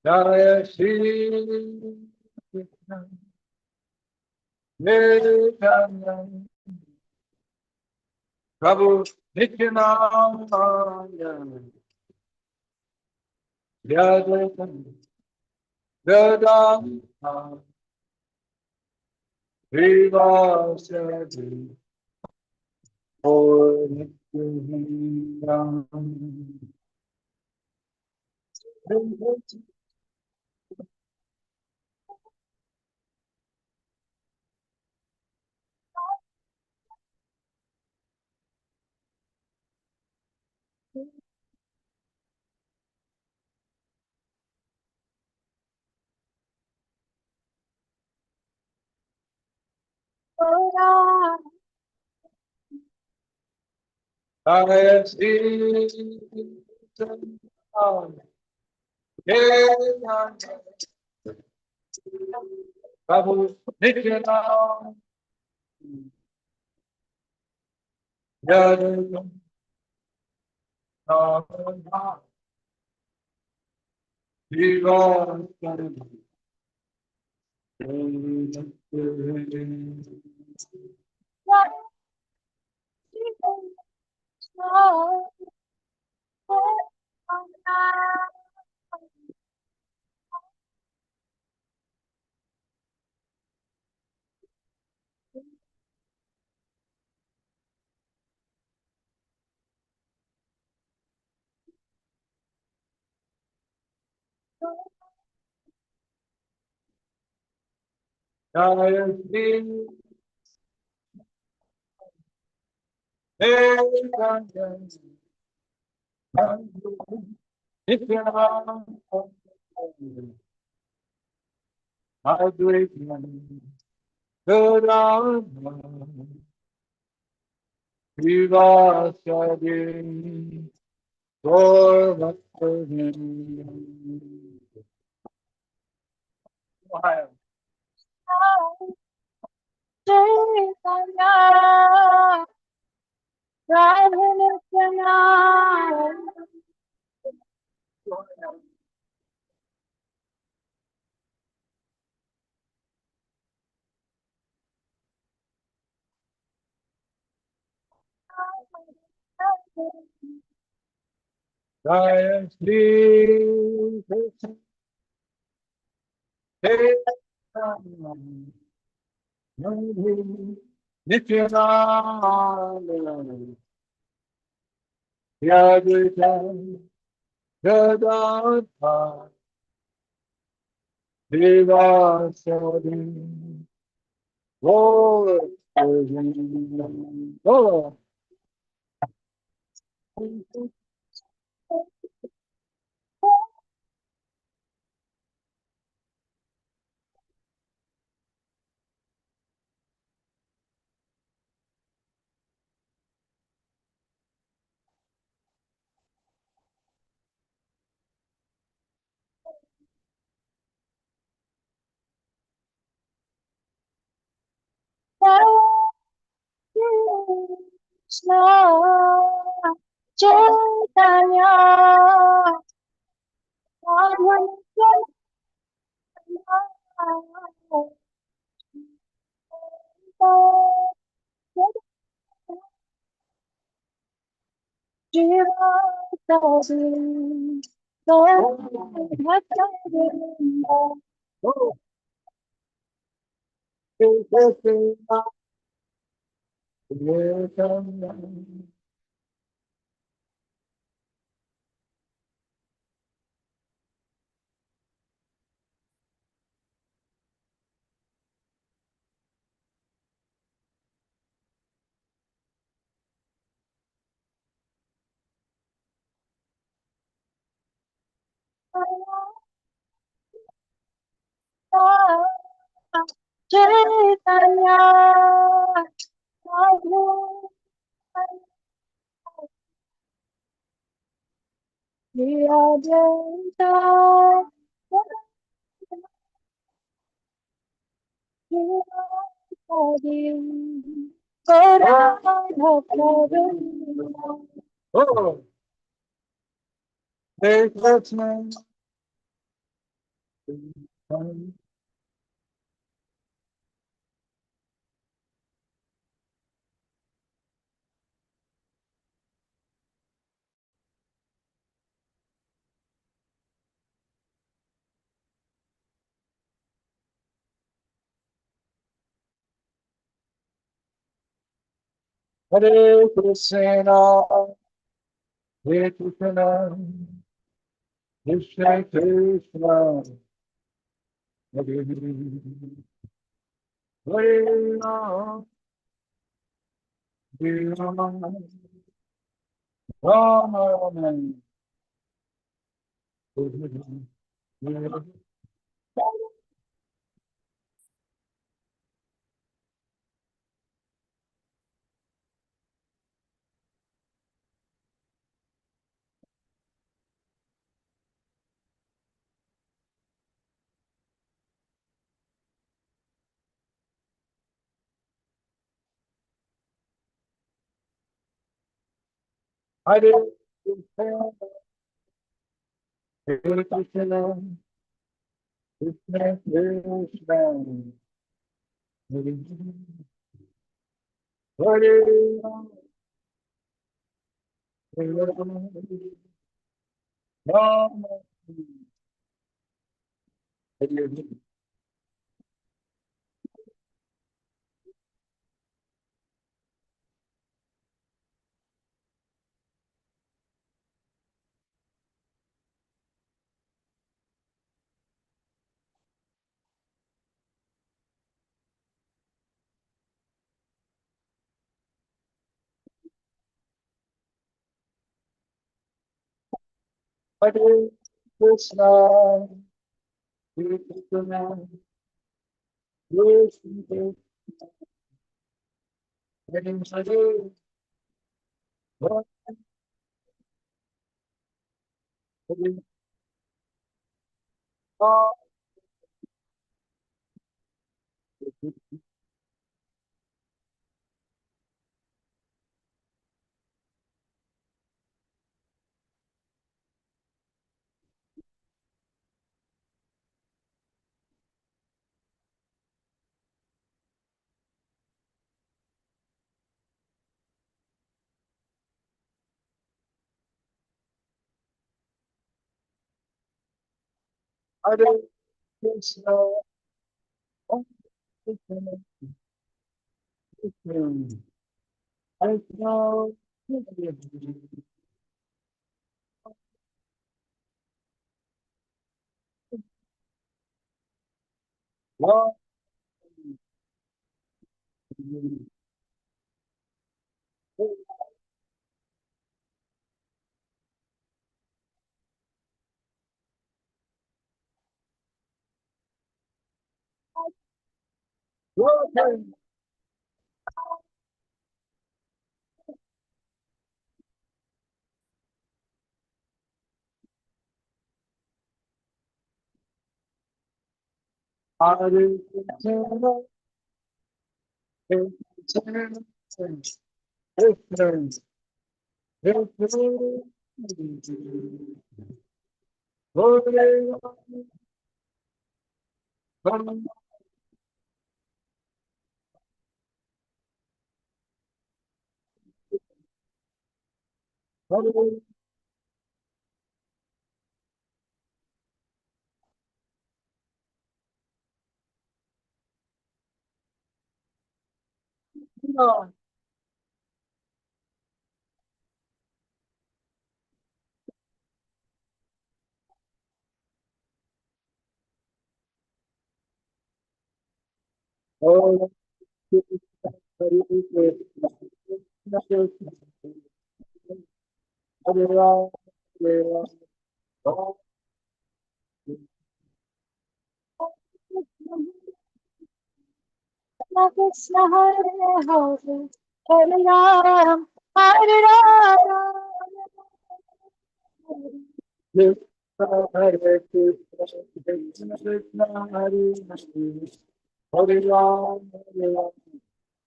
Jaya Shri Krishna Chaitanya Prabhu Nityananda Yadavata Vedanta Vivasati Or Nityam Jaya Shri Krishna Prabhu Nityananda Yadavata Vivasati Jaya Shri Nityananda Advaita Vedanta Vivasadi Gorvakadin. Jaya Shri Krishna Chaitanya Nityananda Yadvaita Vedanta Vivasadi Lord Lord Chaitanya, Madhu, Nirajanta, Nirajanta, Radha Govinda. Oh, there's Krishna. Hare Krishna, Hare Krishna, Krishna Krishna, Hare Hare Ram, Hare Ram, Ram Ram, Hare Hare Krishna, Hare Krishna, Krishna Krishna, Hare Hare Ram, Hare Ram, Ram Hare Hare Krishna, Hare Krishna, Krishna Krishna, Hare Hare Hare Krishna, Hare Krishna, Krishna Krishna, Hare Krishna Hare Hare, Hare Ram, Hare Krishna, Krishna Krishna, Hare Hare, Hare Ram, Hare Ram,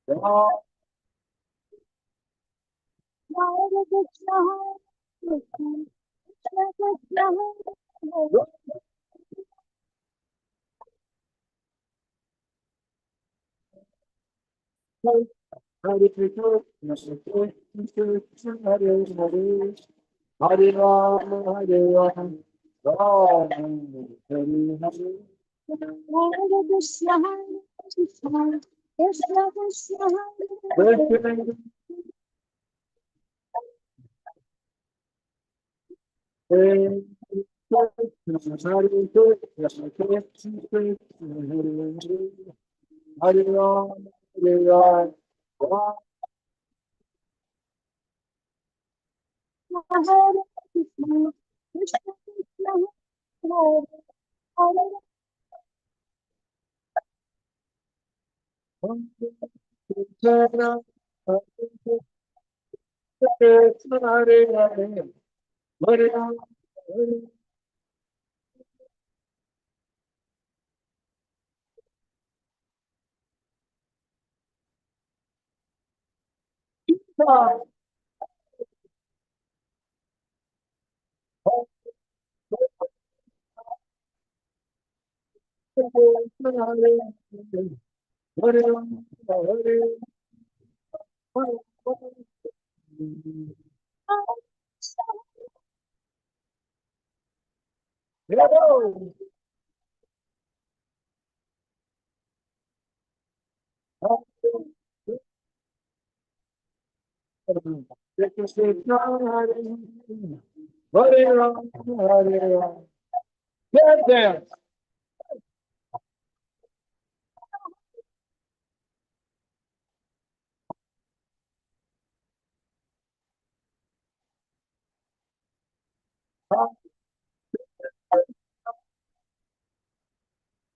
Ram Hare Krishna Hare Krishna, Krishna Krishna Hare Ram, Hare Krishna, Krishna Krishna, Hare Hare, Hare Ram, Hare Ram, Ram Hare Hare. Krishna, Krishna Krishna Hare Krishna, Hare Krishna, Hare Krishna, Hare Ram, Hare Ram, Ram Hare Krishna, Krishna Krishna Hare Hare. Krishna, Krishna, Hare Hare, Hare Ram, Hare Ram,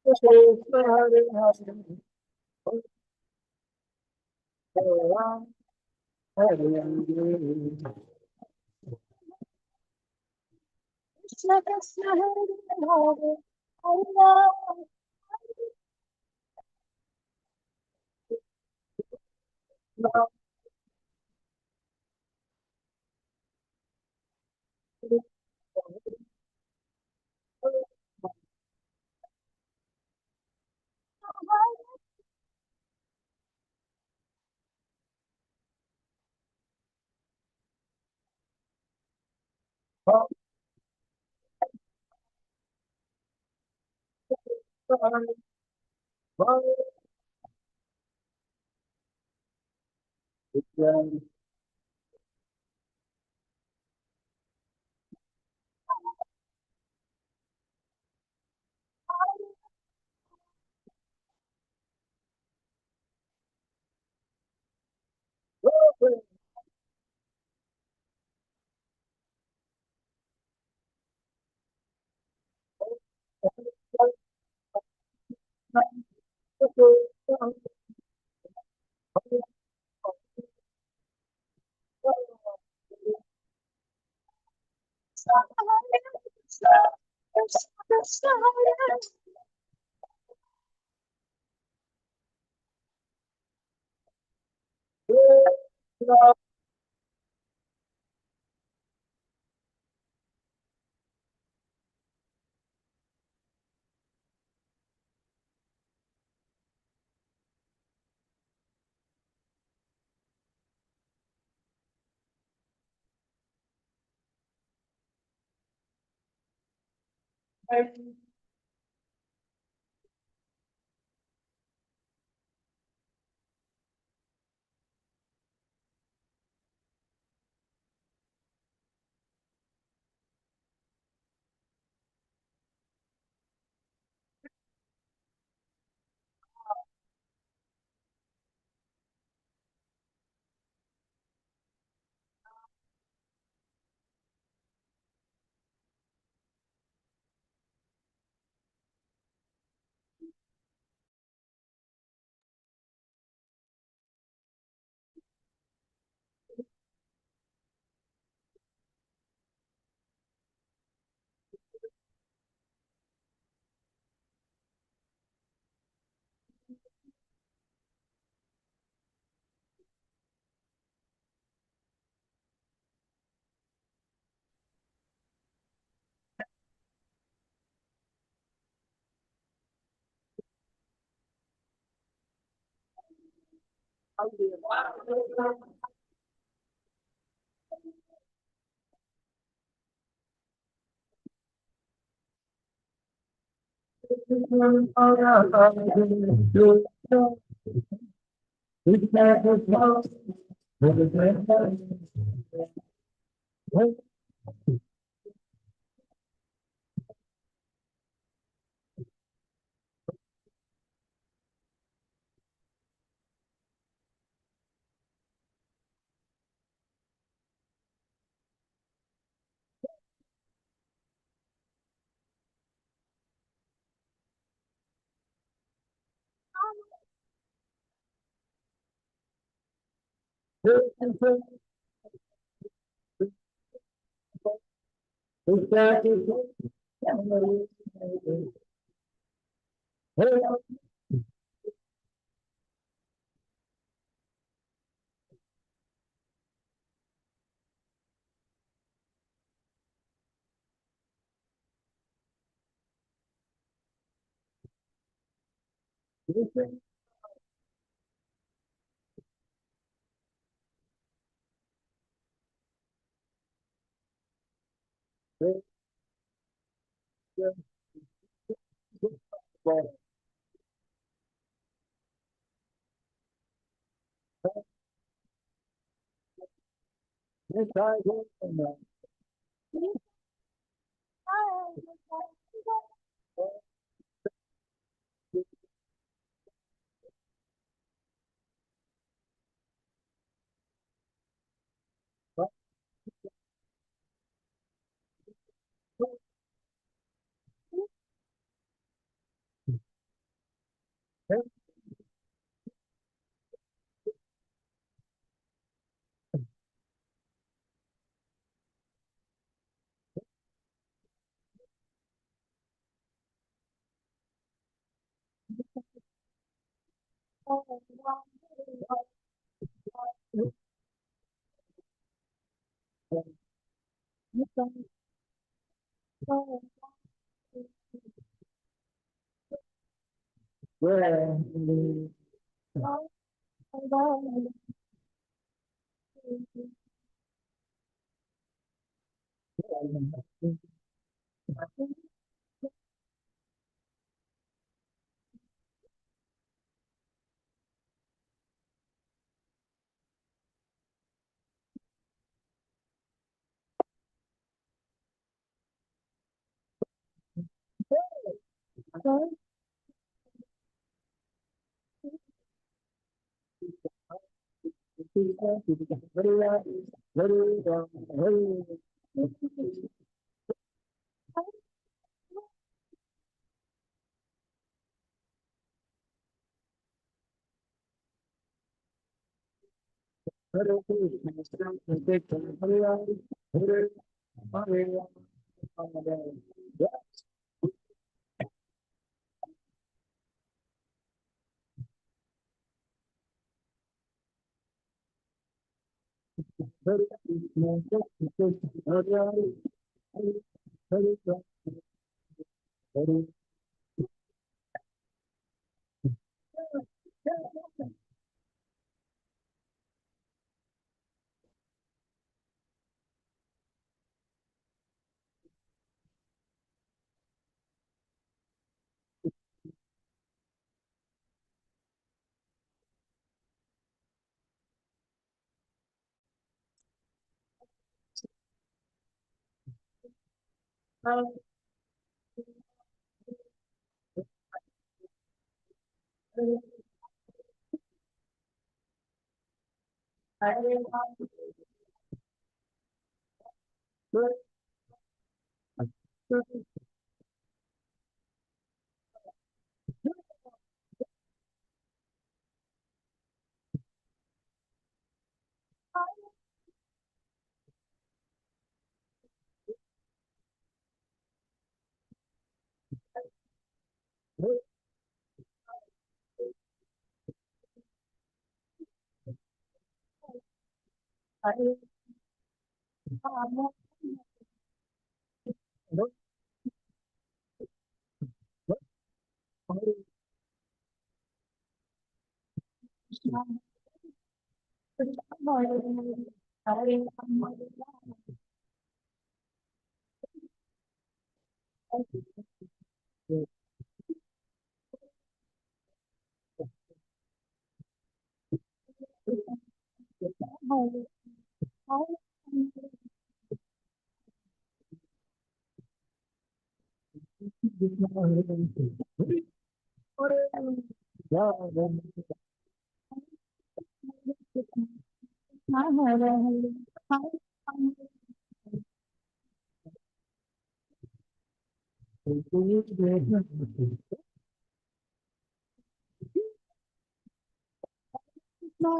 Krishna, Hare Hare, Hare Ram, Hare Hare Krishna Krishna Hare Hare, Hare Ram, Krishna Krishna Hare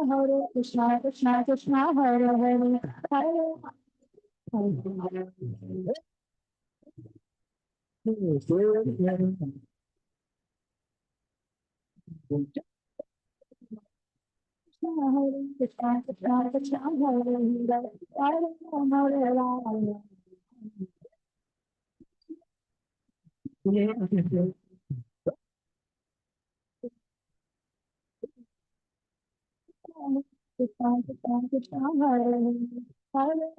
Hare Krishna, Krishna Krishna, Hare Hare, Hare Krishna, Krishna Krishna, Hare Hare, Hare Hare, Krishna Krishna Krishna, Hare Hare, Hare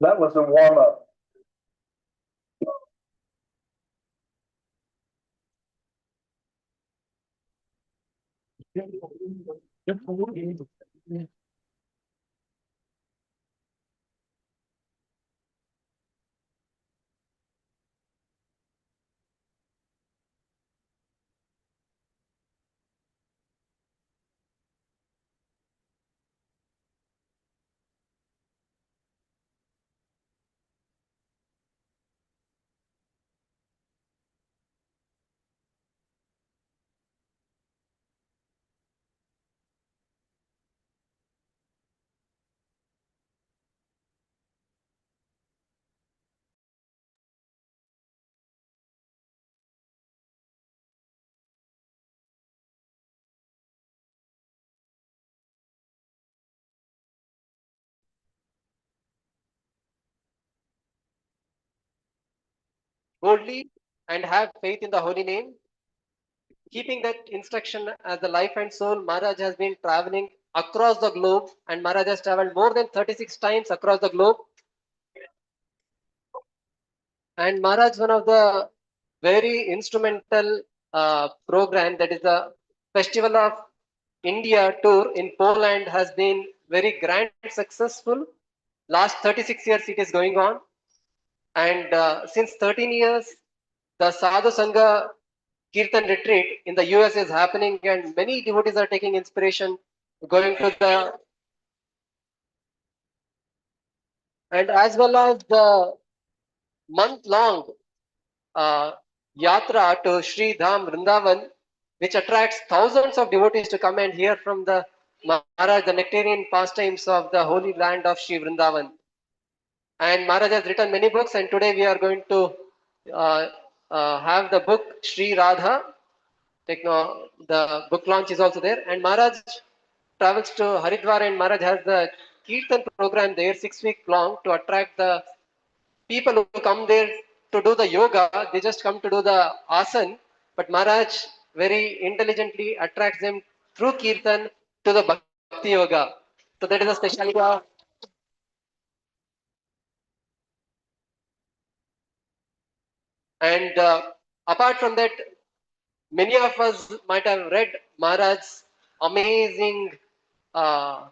That was a warm up. boldly and have faith in the holy name. Keeping that instruction as the life and soul, Maharaj has been traveling across the globe, and Maharaj has traveled more than 36 times across the globe. And Maharaj, one of the very instrumental program, that is the Festival of India tour in Poland, has been very grand successful. Last 36 years it is going on, and since 13 years the Sadhu Sangha Kirtan retreat in the US is happening, and many devotees are taking inspiration, going to the, and as well as the month long uh, yatra to Sri Dham Vrindavan, which attracts thousands of devotees to come and hear from the Maharaj the nectarian pastimes of the holy land of Sri Vrindavan. And Maharaj has written many books, and today we are going to uh, have the book Sri Radha. The book launch is also there, and Maharaj travels to Haridwar, and Maharaj has the Kirtan program there 6 week long to attract the people who come there to do the yoga, they just come to do the asan, but Maharaj very intelligently attracts them through kirtan to the bhakti yoga. So that is the speciality of. And apart from that, many of us might have read Maharaj's amazing uh,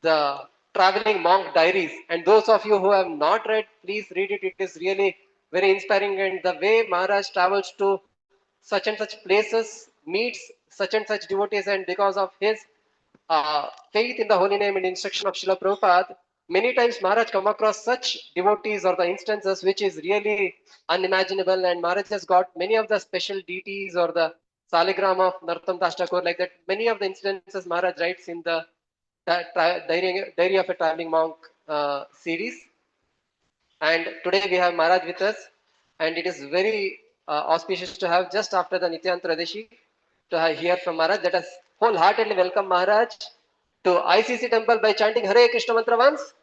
the traveling monk diaries. And those of you who have not read, please read it. It is really very inspiring. And the way Maharaj travels to such and such places, meets such and such devotees, and because of his faith in the holy name and instruction of Srila Prabhupada, many times Maharaj come across such devotees or the instances which is really unimaginable. And Maharaj has got many of the special deities or the Saligram of Narottam Das Thakur, like that. Many of the instances Maharaj writes in the Diary of a Traveling Monk series. And today we have Maharaj with us, and it is very auspicious to have just after the Nityan Tradashi to hear from Maharaj. Let us wholeheartedly welcome Maharaj to ICC temple by chanting Hare Krishna mantra once.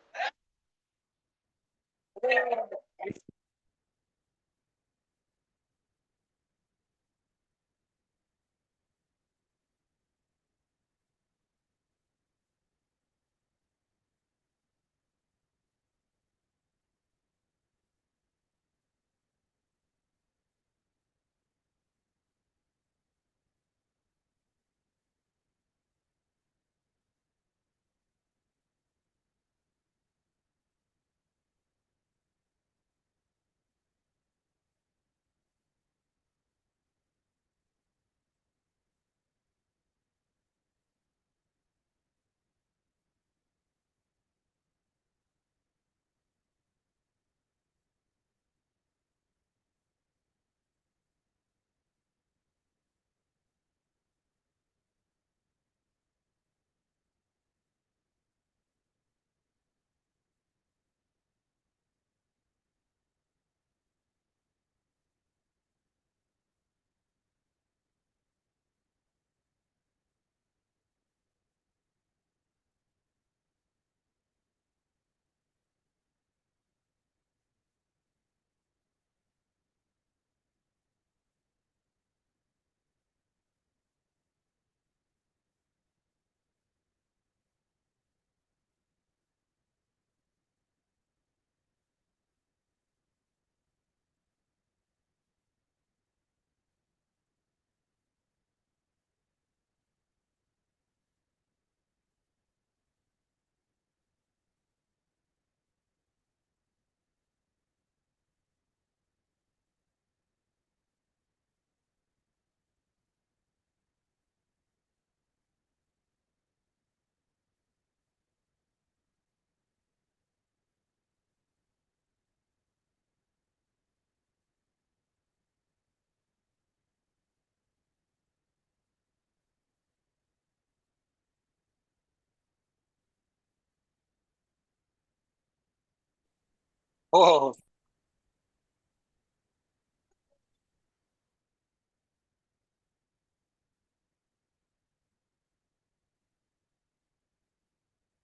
Oh,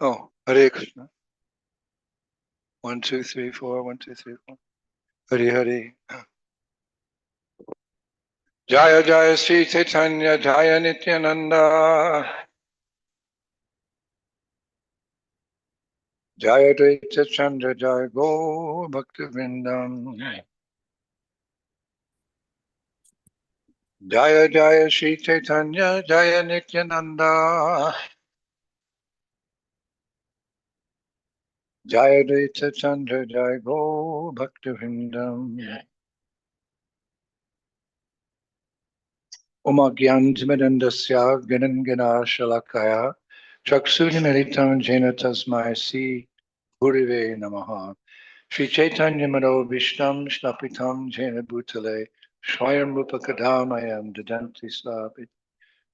oh, Hare Krishna. 1, 2, 3, 4. 1, 2, 3, 4. Hare Hare. Jaya Jaya Sri Chaitanya Jaya Nityananda. Jaya Dvaita Chandra Jaya Go Bhakti Vrindam. Jaya Jaya Sri Chaitanya Jaya Nityananda. Jaya Dvaita Chandra Jaya Go Bhakti Vrindam. Oma Gyantimadandasya Ganangana Shalakaya Chaksunimilitam Jena Tasmai Si Gurive Namaha Sri Chaitanya Mano Vishnam Shnapitam Jena Bhutale Swayam Rupakadamayam Dadanti Slavi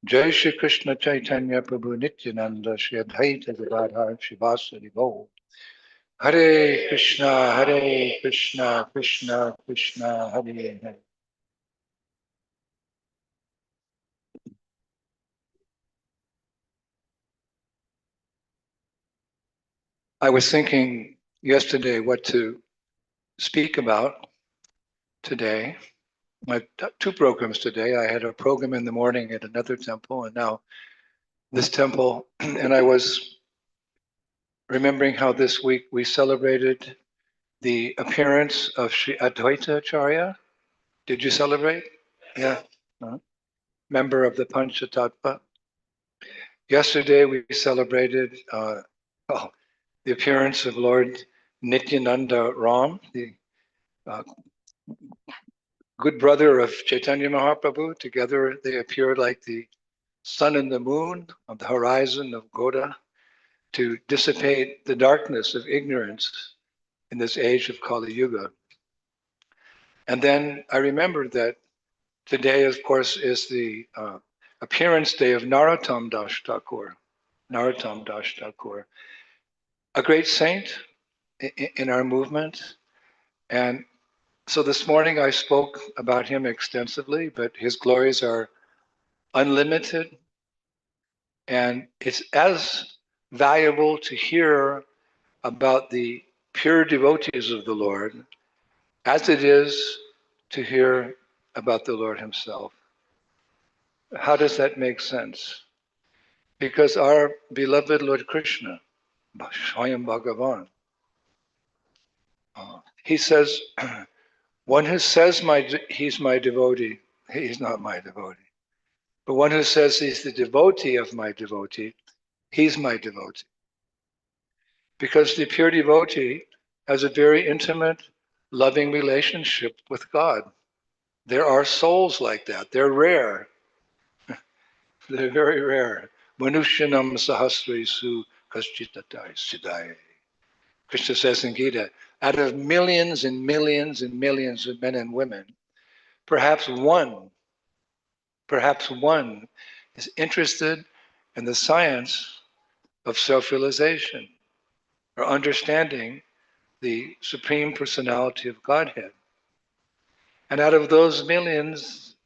Jai Shri Krishna Chaitanya Prabhu Nityananda Shri Advaita Gadadhar Shivasari Go Hare Krishna Hare Krishna Krishna Krishna Hare Hare. I was thinking yesterday what to speak about, today. My two programs today. I had a program in the morning at another temple, and now this temple. And I was remembering how this week we celebrated the appearance of Sri Advaita Acharya. Did you celebrate? Yeah. Member of the Panchatattva. Yesterday we celebrated the appearance of Lord Nityananda Ram, the uh, good brother of Chaitanya Mahaprabhu. Together they appeared like the sun and the moon on the horizon of Goda to dissipate the darkness of ignorance in this age of Kali Yuga. And then I remembered that today, of course, is the appearance day of Narottam Das Thakur. Narottam Das Thakur, a great saint in our movement. And so this morning I spoke about him extensively, but his glories are unlimited. And it's as valuable to hear about the pure devotees of the Lord as it is to hear about the Lord himself. How does that make sense? Because our beloved Lord Krishna, Swamy Bhagavan, he says, one who says he's my devotee, he's not my devotee. But one who says he's the devotee of my devotee, he's my devotee. Because the pure devotee has a very intimate, loving relationship with God. There are souls like that. They're rare. They're very rare. Manushyanam sahasresu kaschitatai siddhaya. Krishna says in Gita, out of millions and millions and millions of men and women, perhaps one is interested in the science of self-realization or understanding the Supreme Personality of Godhead. And out of those millions,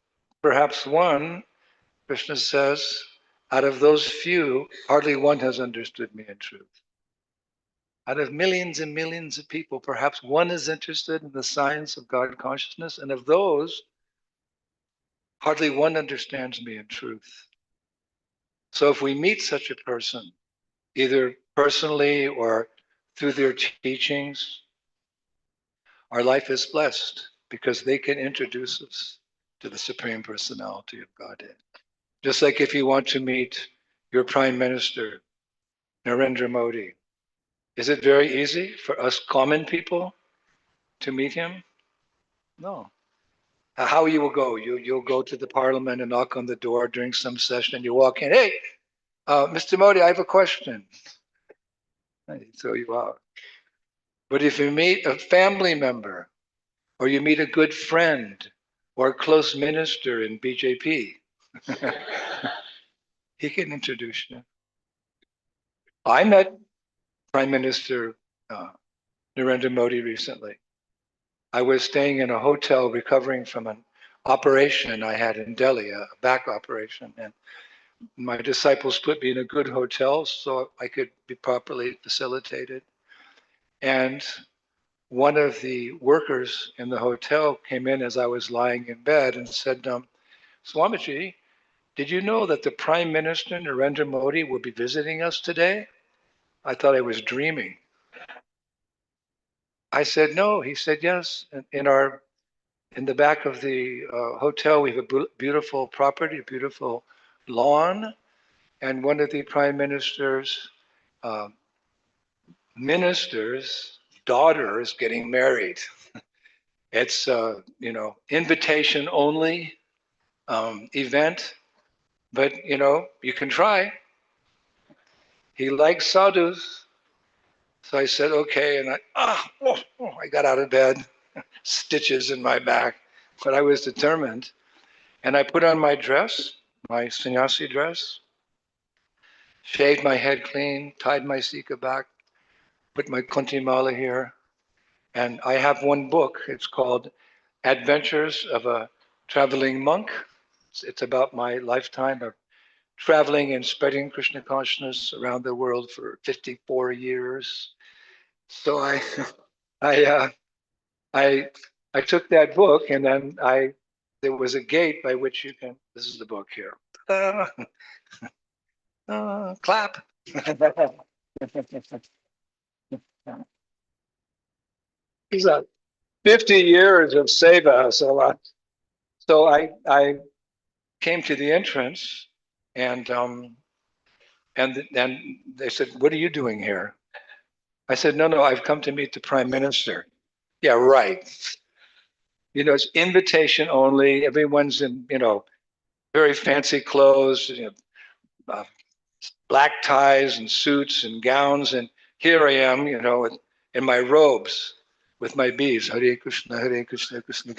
perhaps one, Krishna says, out of those few, hardly one has understood me in truth. Out of millions and millions of people, perhaps one is interested in the science of God consciousness, and of those, hardly one understands me in truth. So if we meet such a person, either personally or through their teachings, our life is blessed because they can introduce us to the Supreme Personality of Godhead. Just like if you want to meet your Prime Minister, Narendra Modi, is it very easy for us common people to meet him? No. How you will go? You'll go to the parliament and knock on the door during some session and you walk in, hey, Mr. Modi, I have a question. They throw you out. But if you meet a family member or you meet a good friend or a close minister in BJP, he can introduce you. I met Prime Minister Narendra Modi recently. I was staying in a hotel recovering from an operation I had in Delhi, a back operation, and my disciples put me in a good hotel so I could be properly facilitated. And one of the workers in the hotel came in as I was lying in bed and said, Swamiji, did you know that the Prime Minister Narendra Modi will be visiting us today? I thought I was dreaming. I said, no. He said, yes. In the back of the hotel, we have a beautiful property, a beautiful lawn, and one of the Prime Minister's daughter is getting married. It's invitation only event, but you can try. He likes sadhus, so I said okay, and I got out of bed, stitches in my back, but I was determined, and I put on my dress, my sannyasi dress, shaved my head clean, tied my sika back, put my kunti mala here, and I have one book. It's called Adventures of a Traveling Monk. It's about my lifetime of traveling and spreading Krishna consciousness around the world for 54 years. So I I took that book and then there was a gate by which you can, this is the book here. Clap. He's a 50 years of seva. So I came to the entrance and then they said, "What are you doing here?" I said, "No, I've come to meet the Prime Minister." Yeah, right. It's invitation only. Everyone's in, very fancy clothes, uh, black ties and suits and gowns. And here I am, in my robes with my beads. Hare Krishna, Hare Krishna, Krishna.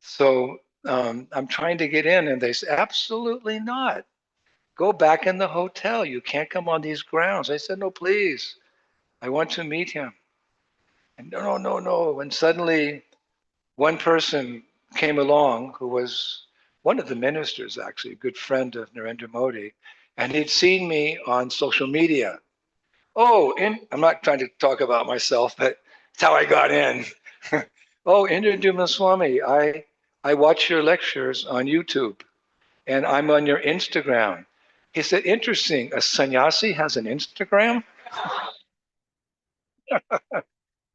So I'm trying to get in, and they say, absolutely not. Go back in the hotel. You can't come on these grounds. I said, no, please. I want to meet him. And no. And suddenly one person came along who was one of the ministers, actually, a good friend of Narendra Modi, and he'd seen me on social media. Oh, I'm not trying to talk about myself, but it's how I got in. Oh, Indradyumna Swamy, I watch your lectures on YouTube, and I'm on your Instagram. He said, interesting, a sannyasi has an Instagram?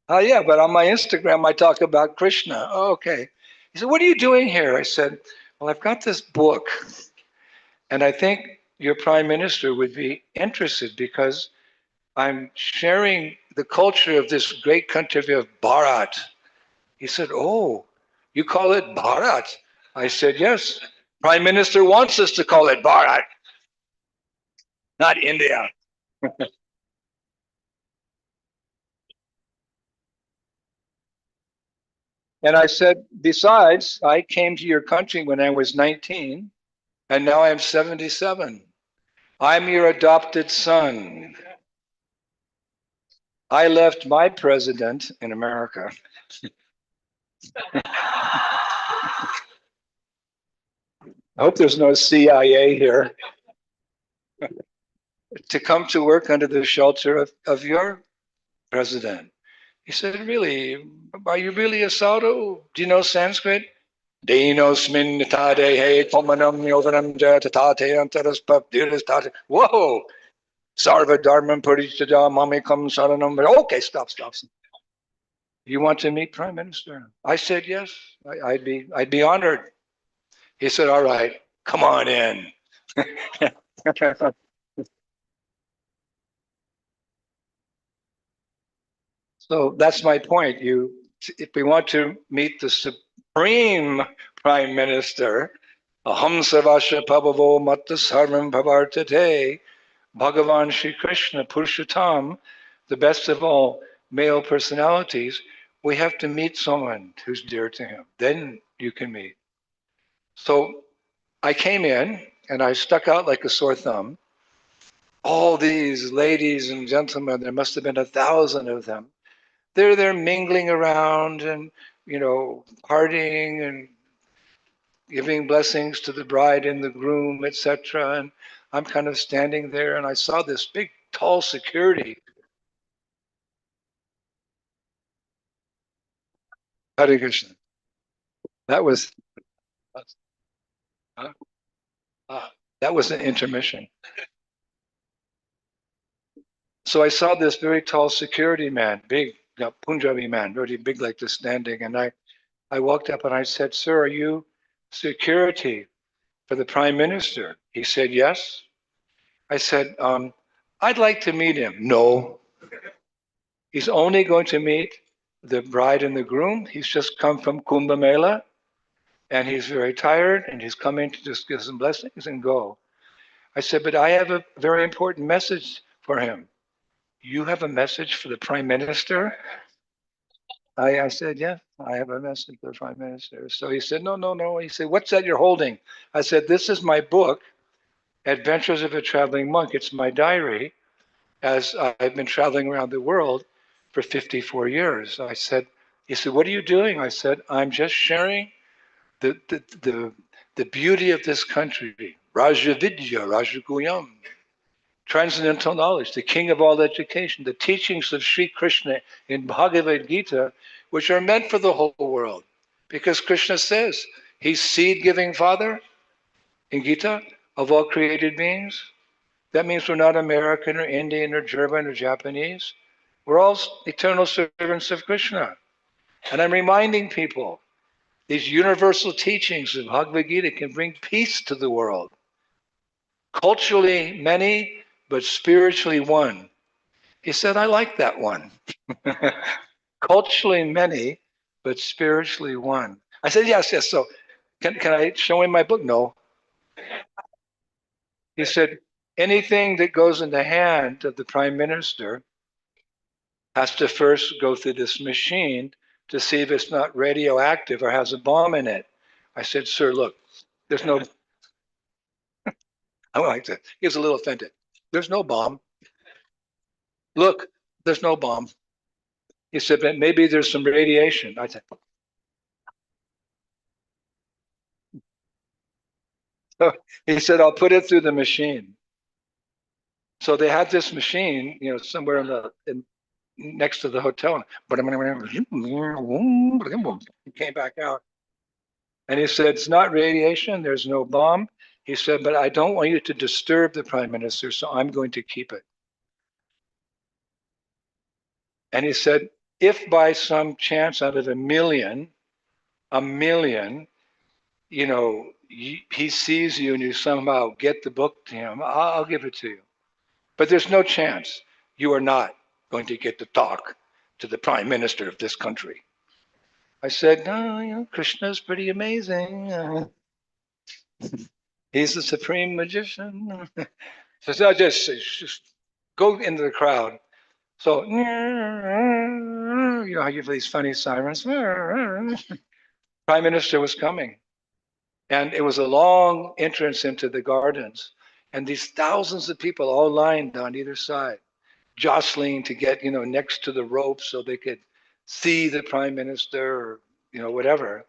Oh, yeah, but on my Instagram, I talk about Krishna. Oh, okay. He said, what are you doing here? I said, well, I've got this book, and I think your prime minister would be interested because I'm sharing the culture of this great country of Bharat. He said, oh, you call it Bharat? I said, yes. Prime Minister wants us to call it Bharat, not India. And I said, besides, I came to your country when I was 19, and now I'm 77. I'm your adopted son. I left my president in America. I hope there's no CIA here. To come to work under the shelter of your president. He said, really, are you really a sadhu? Do you know Sanskrit? Denosmin tade he pomanam yovanam jatate antaraspadirastate. Whoa! Sarva dharmam parichada mamikam saranam. Okay, stop. You want to meet Prime Minister? I said yes. I'd be honored. He said, all right, come on in. So that's my point. If we want to meet the supreme prime minister, aham sarvasya pabhavo matta sarvam bhavartate, Bhagavan Sri Krishna Purushottam, the best of all male personalities, we have to meet someone who's dear to him. Then you can meet. So I came in and I stuck out like a sore thumb. All these ladies and gentlemen, there must have been 1,000 of them. They're there mingling around and, partying and giving blessings to the bride and the groom, etc. And I'm kind of standing there and I saw this big, tall security. Hare Krishna. That was uh, that was an intermission. So I saw this very tall security man, big Punjabi man, very big like this standing. And I walked up and I said, sir, are you security for the prime minister? He said, yes. I said, I'd like to meet him. No, he's only going to meet the bride and the groom. He's just come from Kumbh Mela and he's very tired and he's coming to just give some blessings and go. I said, but I have a very important message for him. You have a message for the prime minister? I said, yeah, I have a message for the prime minister. So he said, no. He said, what's that you're holding? I said, this is my book, Adventures of a Traveling Monk. It's my diary, as I've been traveling around the world for 54 years. He said, what are you doing? I said, I'm just sharing the beauty of this country. Raja Vidya, Raja Guyam. Transcendental knowledge, the king of all education, the teachings of Sri Krishna in Bhagavad Gita, which are meant for the whole world. Because Krishna says he's seed-giving father in Gita of all created beings. That means we're not American or Indian or German or Japanese. We're all eternal servants of Krishna. And I'm reminding people, these universal teachings of Bhagavad Gita can bring peace to the world. Culturally many, but spiritually one. He said, I like that one. Culturally many, but spiritually one. I said, yes, yes. So can I show him my book? No. He said, anything that goes in the hand of the prime minister has to first go through this machine to see if it's not radioactive or has a bomb in it. I said, sir, look, there's no, I like that. He was a little offended. There's no bomb. Look, there's no bomb. He said, but maybe there's some radiation. I said, so he said, I'll put it through the machine. So they had this machine, somewhere next to the hotel. He came back out. And he said, it's not radiation, there's no bomb. He said, but I don't want you to disturb the prime minister, so I'm going to keep it. And he said, if by some chance out of a million, he sees you and you somehow get the book to him, I'll give it to you. But there's no chance you are not going to get to talk to the prime minister of this country. I said, no, Krishna's pretty amazing. He's the supreme magician. So just go into the crowd. So, how you have these funny sirens. Prime Minister was coming. And it was a long entrance into the gardens. And these thousands of people all lined on either side, jostling to get, next to the rope so they could see the Prime Minister or, whatever.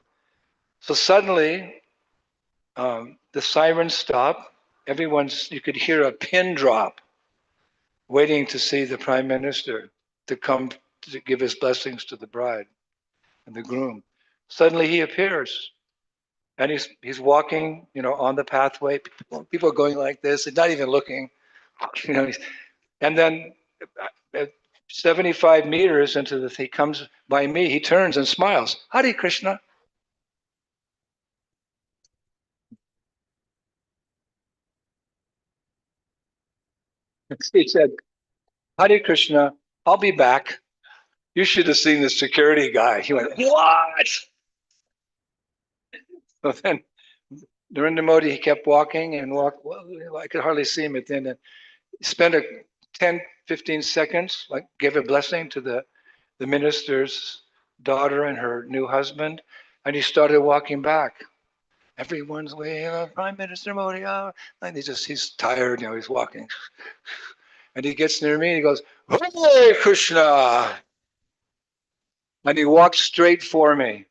So suddenly, the sirens stopped. You could hear a pin drop waiting to see the prime minister to come to give his blessings to the bride and the groom. Suddenly he appears and he's walking, on the pathway. People are going like this and not even looking, and then 75 meters he comes by me, he turns and smiles. Hare Krishna. He said, Hare Krishna, I'll be back. You should have seen the security guy. He went, what? So then Narendra Modi, he kept walking and walked. Well, I could hardly see him at the end. And he spent 10, 15 seconds, gave a blessing to the minister's daughter and her new husband. And he started walking back. Everyone's waiting, Prime Minister Modi. And he's tired, he's walking. And he gets near me and he goes, Hare Krishna. And he walks straight for me.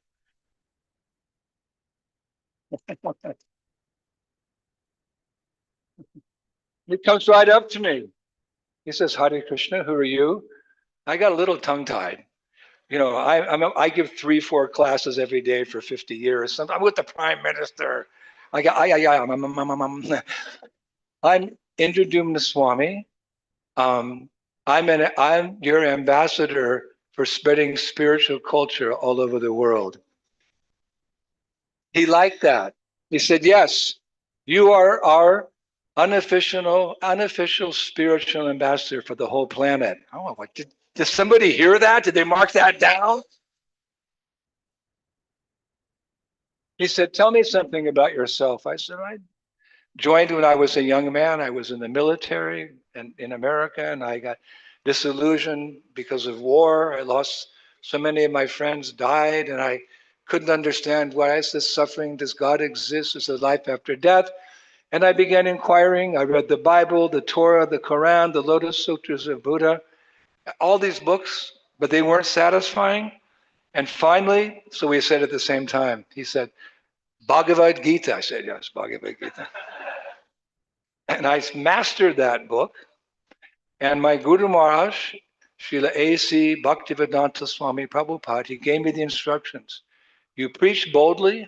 He comes right up to me. He says, Hare Krishna, who are you? I got a little tongue-tied. I give 3-4 classes every day for 50 years. I'm with the Prime Minister. I'm Indradyumna Swamy. I'm your ambassador for spreading spiritual culture all over the world. He liked that. He said, yes, you are our unofficial spiritual ambassador for the whole planet. Oh, what did somebody hear that? Did they mark that down? He said, tell me something about yourself. I said, I joined when I was a young man. I was in the military in America, and I got disillusioned because of war. I lost so many of my friends, died, and I couldn't understand, why is this suffering? Does God exist? Is there life after death? And I began inquiring. I read the Bible, the Torah, the Quran, the Lotus Sutras of Buddha, all these books, but they weren't satisfying. And finally, so we said at the same time, he said, Bhagavad Gita. I said, yes, Bhagavad Gita. And I mastered that book. And my Guru Maharaj Srila A.C. Bhaktivedanta Swami Prabhupada, he gave me the instructions. You preach boldly,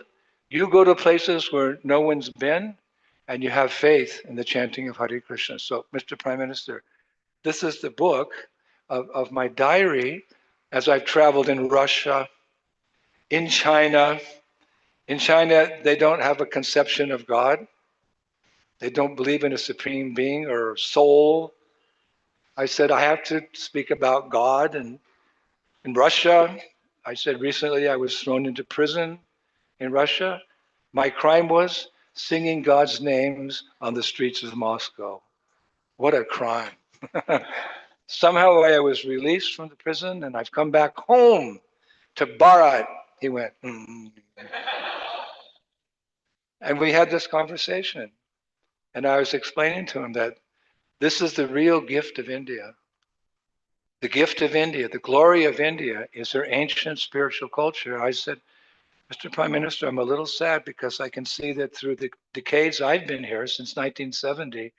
you go to places where no one's been, and you have faith in the chanting of Hare Krishna. So, Mr. Prime Minister, this is the book of my diary as I've traveled in Russia, in China. In China, they don't have a conception of God. They don't believe in a supreme being or soul. I said, I have to speak about God. And in Russia, I said recently I was thrown into prison in Russia. My crime was singing God's names on the streets of Moscow. What a crime. Somehow I was released from the prison and I've come back home to Bharat. He went, And we had this conversation. And I was explaining to him that this is the real gift of India. The gift of India, the glory of India is her ancient spiritual culture. I said, Mr. Prime Minister, I'm a little sad because I can see that through the decades I've been here since 1970,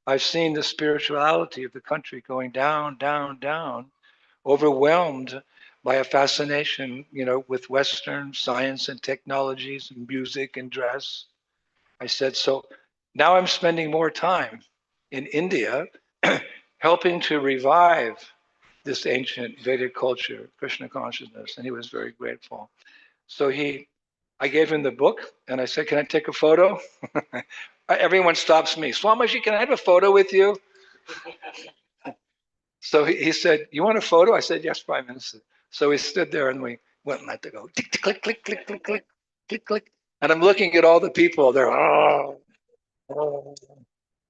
I've seen the spirituality of the country going down, down, down, overwhelmed by a fascination, with Western science and technologies and music and dress. I said, so now I'm spending more time in India helping to revive this ancient Vedic culture, Krishna consciousness, and he was very grateful. So I gave him the book and I said, can I take a photo? Everyone stops me. Swamiji, can I have a photo with you? So he said, you want a photo? I said, yes, Prime Minister. So we stood there and we went and let to go. Tick, tick, click, click, click, click, click, click, click. And I'm looking at all the people. They're, oh, oh,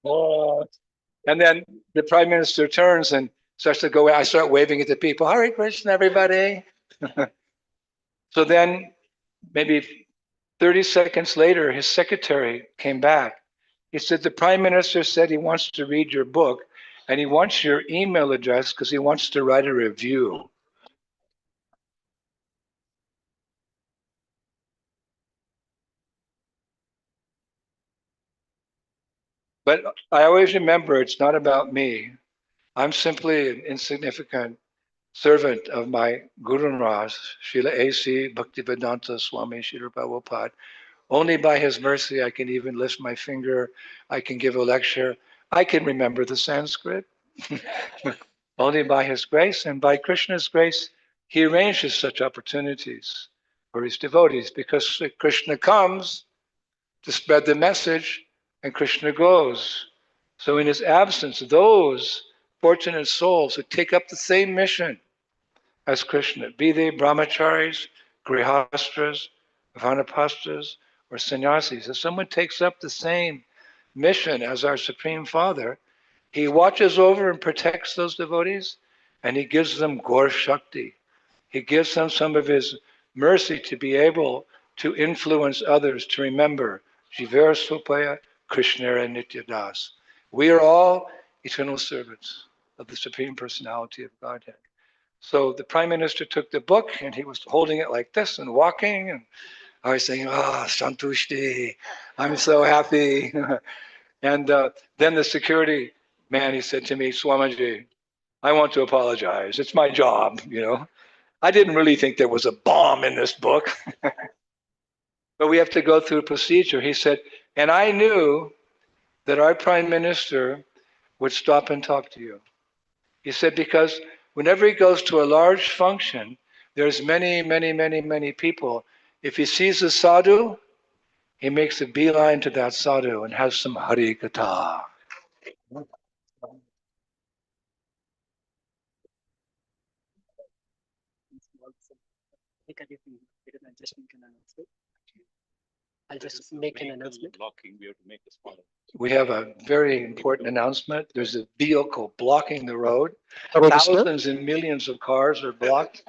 oh. And then the Prime Minister turns and starts to go. I start waving at the people. Hare Krishna, everybody. So then maybe 30 seconds later, his secretary came back. He said, the Prime Minister said he wants to read your book and he wants your email address because he wants to write a review. But I always remember it's not about me. I'm simply an insignificant servant of my Guru Maharaj, Srila A.C. Bhaktivedanta Swami Srila Prabhupada. Only by his mercy I can even lift my finger. I can give a lecture. I can remember the Sanskrit. Only by his grace and by Krishna's grace, he arranges such opportunities for his devotees because Krishna comes to spread the message and Krishna goes. So in his absence, those fortunate souls who take up the same mission as Krishna, be they brahmacharis, grihastras, vanapastras, or sannyasis, if someone takes up the same mission as our Supreme Father, he watches over and protects those devotees and he gives them Gaur Shakti. He gives them some of his mercy to be able to influence others to remember Jiver Supaya, Krishna and Nityadas. We are all eternal servants of the Supreme Personality of Godhead. So the Prime Minister took the book and he was holding it like this and walking, and I was saying, Santushti, I'm so happy. And then the security man, he said to me, Swamiji, I want to apologize. It's my job, I didn't really think there was a bomb in this book, but we have to go through a procedure. He said, and I knew that our Prime Minister would stop and talk to you. He said, because whenever he goes to a large function, there's many, many, many, many people. If he sees a sadhu, he makes a beeline to that sadhu and has some Hari Katha. I'll just make an announcement. We have a very important announcement. There's a vehicle blocking the road. Hare Krishna. Thousands and millions of cars are blocked.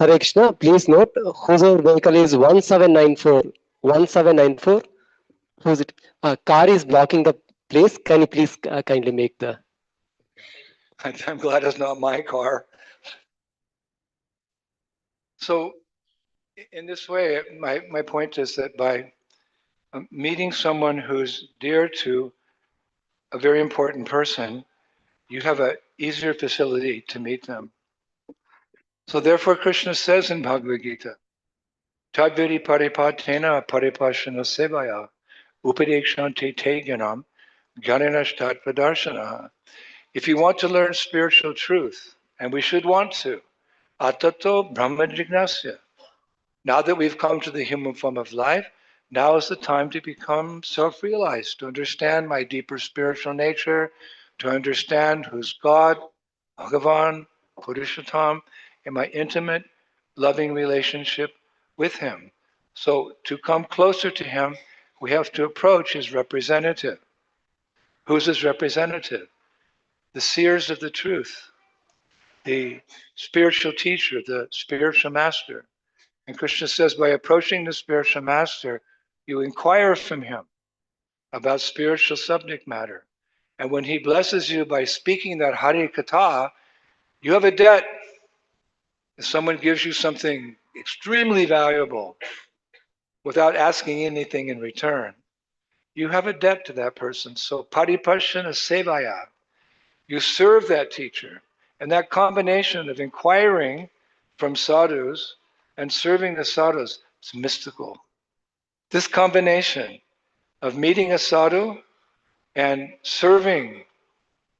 Hare Krishna. Please note whose vehicle is 1794. 1794. Who's it? Car is blocking the place. Can you please kindly make the. I'm glad it's not my car. So in this way, my point is that by meeting someone who's dear to a very important person, you have an easier facility to meet them. So therefore Krishna says in Bhagavad Gita, Tadviri paripatena paripashana sevaya upadekshanti te gyanam jnanashtatvadarshana. If you want to learn spiritual truth, and we should want to, atato brahma jignasya. Now that we've come to the human form of life, now is the time to become self-realized, to understand my deeper spiritual nature, to understand who's God, Bhagavan, Purushottam, in my intimate, loving relationship with Him. So to come closer to Him, we have to approach His representative. Who's His representative? The seers of the truth, the spiritual teacher, the spiritual master. And Krishna says, by approaching the spiritual master, you inquire from him about spiritual subject matter. And when he blesses you by speaking that Hari Katha, you have a debt. If someone gives you something extremely valuable without asking anything in return, you have a debt to that person. So paripashana sevaya, you serve that teacher. And that combination of inquiring from sadhus and serving the sadhus, it's mystical. This combination of meeting a sadhu and serving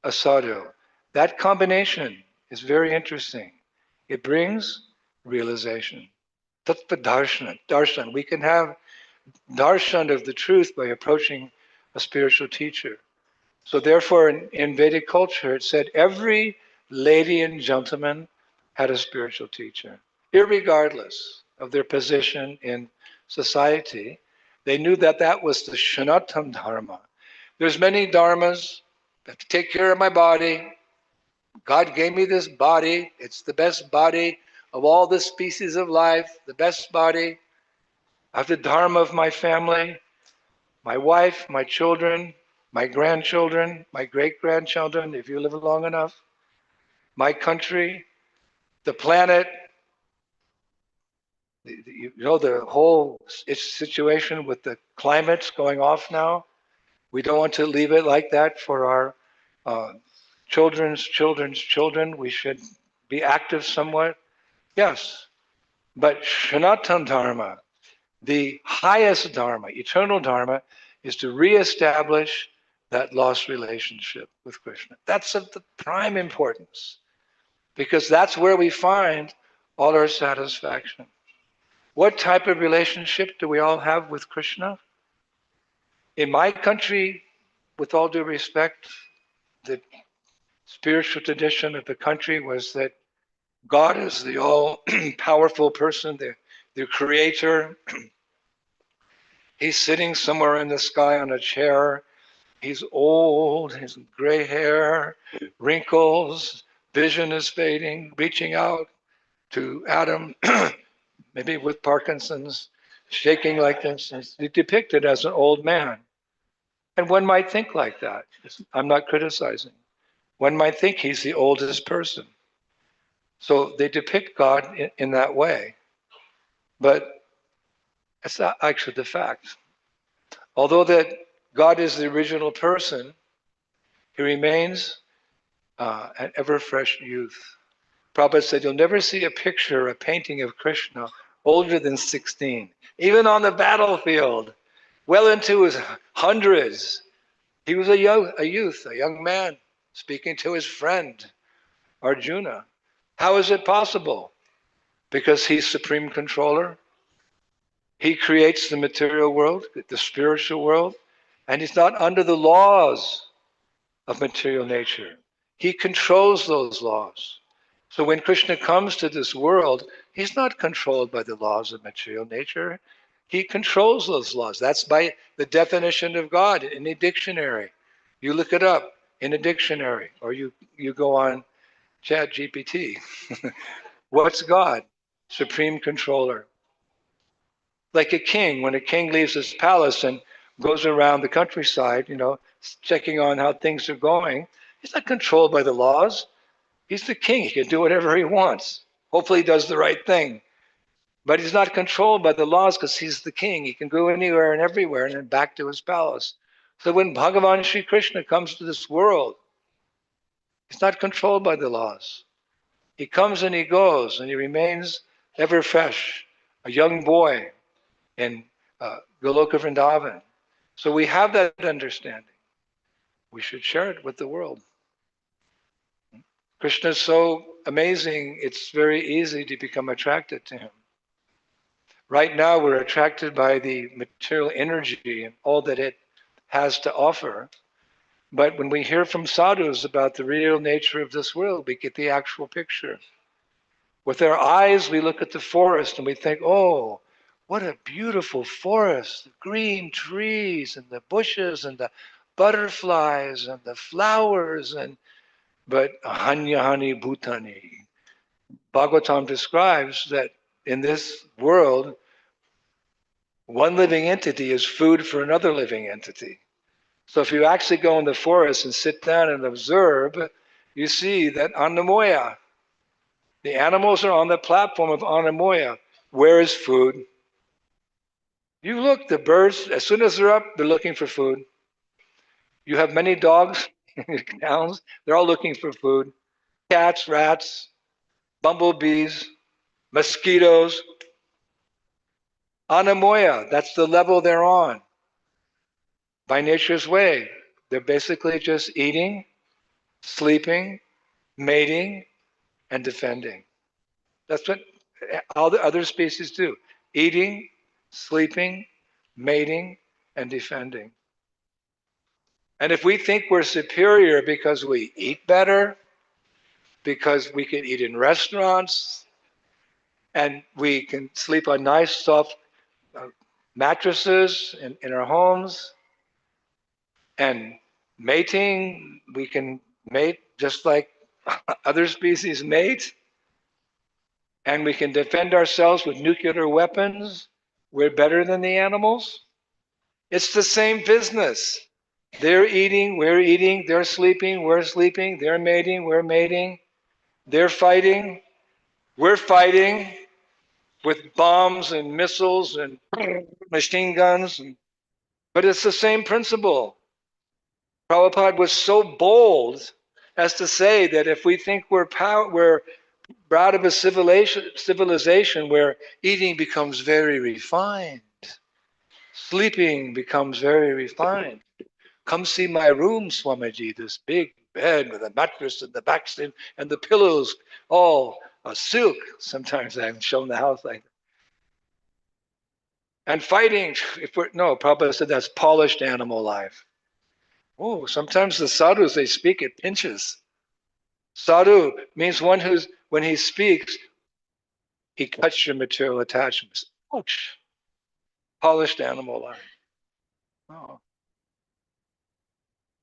a sadhu, that combination is very interesting. It brings realization. Tattva darshan, darshan. We can have darshan of the truth by approaching a spiritual teacher. So therefore, in Vedic culture, it said every lady and gentleman had a spiritual teacher, irregardless of their position in society. They knew that that was the Shanatam Dharma. There's many dharmas. I have to take care of my body. God gave me this body. It's the best body of all the species of life, the best body. I have the dharma of my family, my wife, my children, my grandchildren, my great-grandchildren, if you live long enough, my country, the planet, you know, the whole situation with the climates going off now. We don't want to leave it like that for our children's children's children. We should be active somewhat. Yes, but Sanatana Dharma, the highest Dharma, eternal Dharma, is to reestablish that lost relationship with Krishna. That's of the prime importance, because that's where we find all our satisfaction. What type of relationship do we all have with Krishna? In my country, with all due respect, the spiritual tradition of the country was that God is the all-powerful person, the creator. He's sitting somewhere in the sky on a chair. He's old, his gray hair, wrinkles, vision is fading, reaching out to Adam, maybe with Parkinson's, shaking like this. He's depicted as an old man. And one might think like that. I'm not criticizing. One might think he's the oldest person. So they depict God in that way. But it's not actually the fact. Although that God is the original person, he remains an ever-fresh youth. Prabhupada said, you'll never see a picture, a painting of Krishna older than 16. Even on the battlefield, well into his hundreds, he was a youth, a young man, speaking to his friend, Arjuna. How is it possible? Because he's supreme controller. He creates the material world, the spiritual world, and he's not under the laws of material nature. He controls those laws. So when Krishna comes to this world, he's not controlled by the laws of material nature. He controls those laws. That's by the definition of God in a dictionary. You look it up in a dictionary, or you go on Chat GPT. What's God? Supreme controller. Like a king, when a king leaves his palace and goes around the countryside, checking on how things are going, he's not controlled by the laws. He's the king. He can do whatever he wants. Hopefully he does the right thing. But he's not controlled by the laws because he's the king. He can go anywhere and everywhere and then back to his palace. So when Bhagavan Sri Krishna comes to this world, He's not controlled by the laws. He comes and he goes, and he remains ever fresh, a young boy in Goloka Vrindavan. So we have that understanding. We should share it with the world. Krishna is so amazing, it's very easy to become attracted to him. Right now, we're attracted by the material energy and all that it has to offer. But when we hear from sadhus about the real nature of this world, we get the actual picture. With our eyes, we look at the forest and we think, oh, what a beautiful forest, the green trees and the bushes and the butterflies and the flowers. But Hanyahani Bhutani. Bhagavatam describes that in this world, one living entity is food for another living entity. So if you actually go in the forest and sit down and observe, you see that Annamoya, the animals are on the platform of Annamoya. Where is food? You look, the birds, as soon as they're up, they're looking for food. You have many dogs, hounds, they're all looking for food. Cats, rats, bumblebees, mosquitoes. Anamoya, that's the level they're on. By nature's way, they're basically just eating, sleeping, mating, and defending. That's what all the other species do. Eating, sleeping, mating, and defending. And if we think we're superior because we eat better, because we can eat in restaurants, and we can sleep on nice, soft mattresses in our homes, and mating, we can mate just like other species mate, and we can defend ourselves with nuclear weapons. We're better than the animals. It's the same business. They're eating, we're eating, they're sleeping, we're sleeping, they're mating, we're mating, they're fighting, we're fighting with bombs and missiles and machine guns. But it's the same principle. Prabhupada was so bold as to say that if we think we're proud of a civilization where eating becomes very refined, sleeping becomes very refined. Come see my room, Swamiji, this big bed with a mattress and the backstay and the pillows, all silk. Sometimes I've shown the house like that. And fighting, Prabhupada said that's polished animal life. Oh, sometimes the sadhus, they speak at pinches. Sadhu means one who's, when he speaks, he cuts your material attachments. Ouch. Polished animal life. Oh,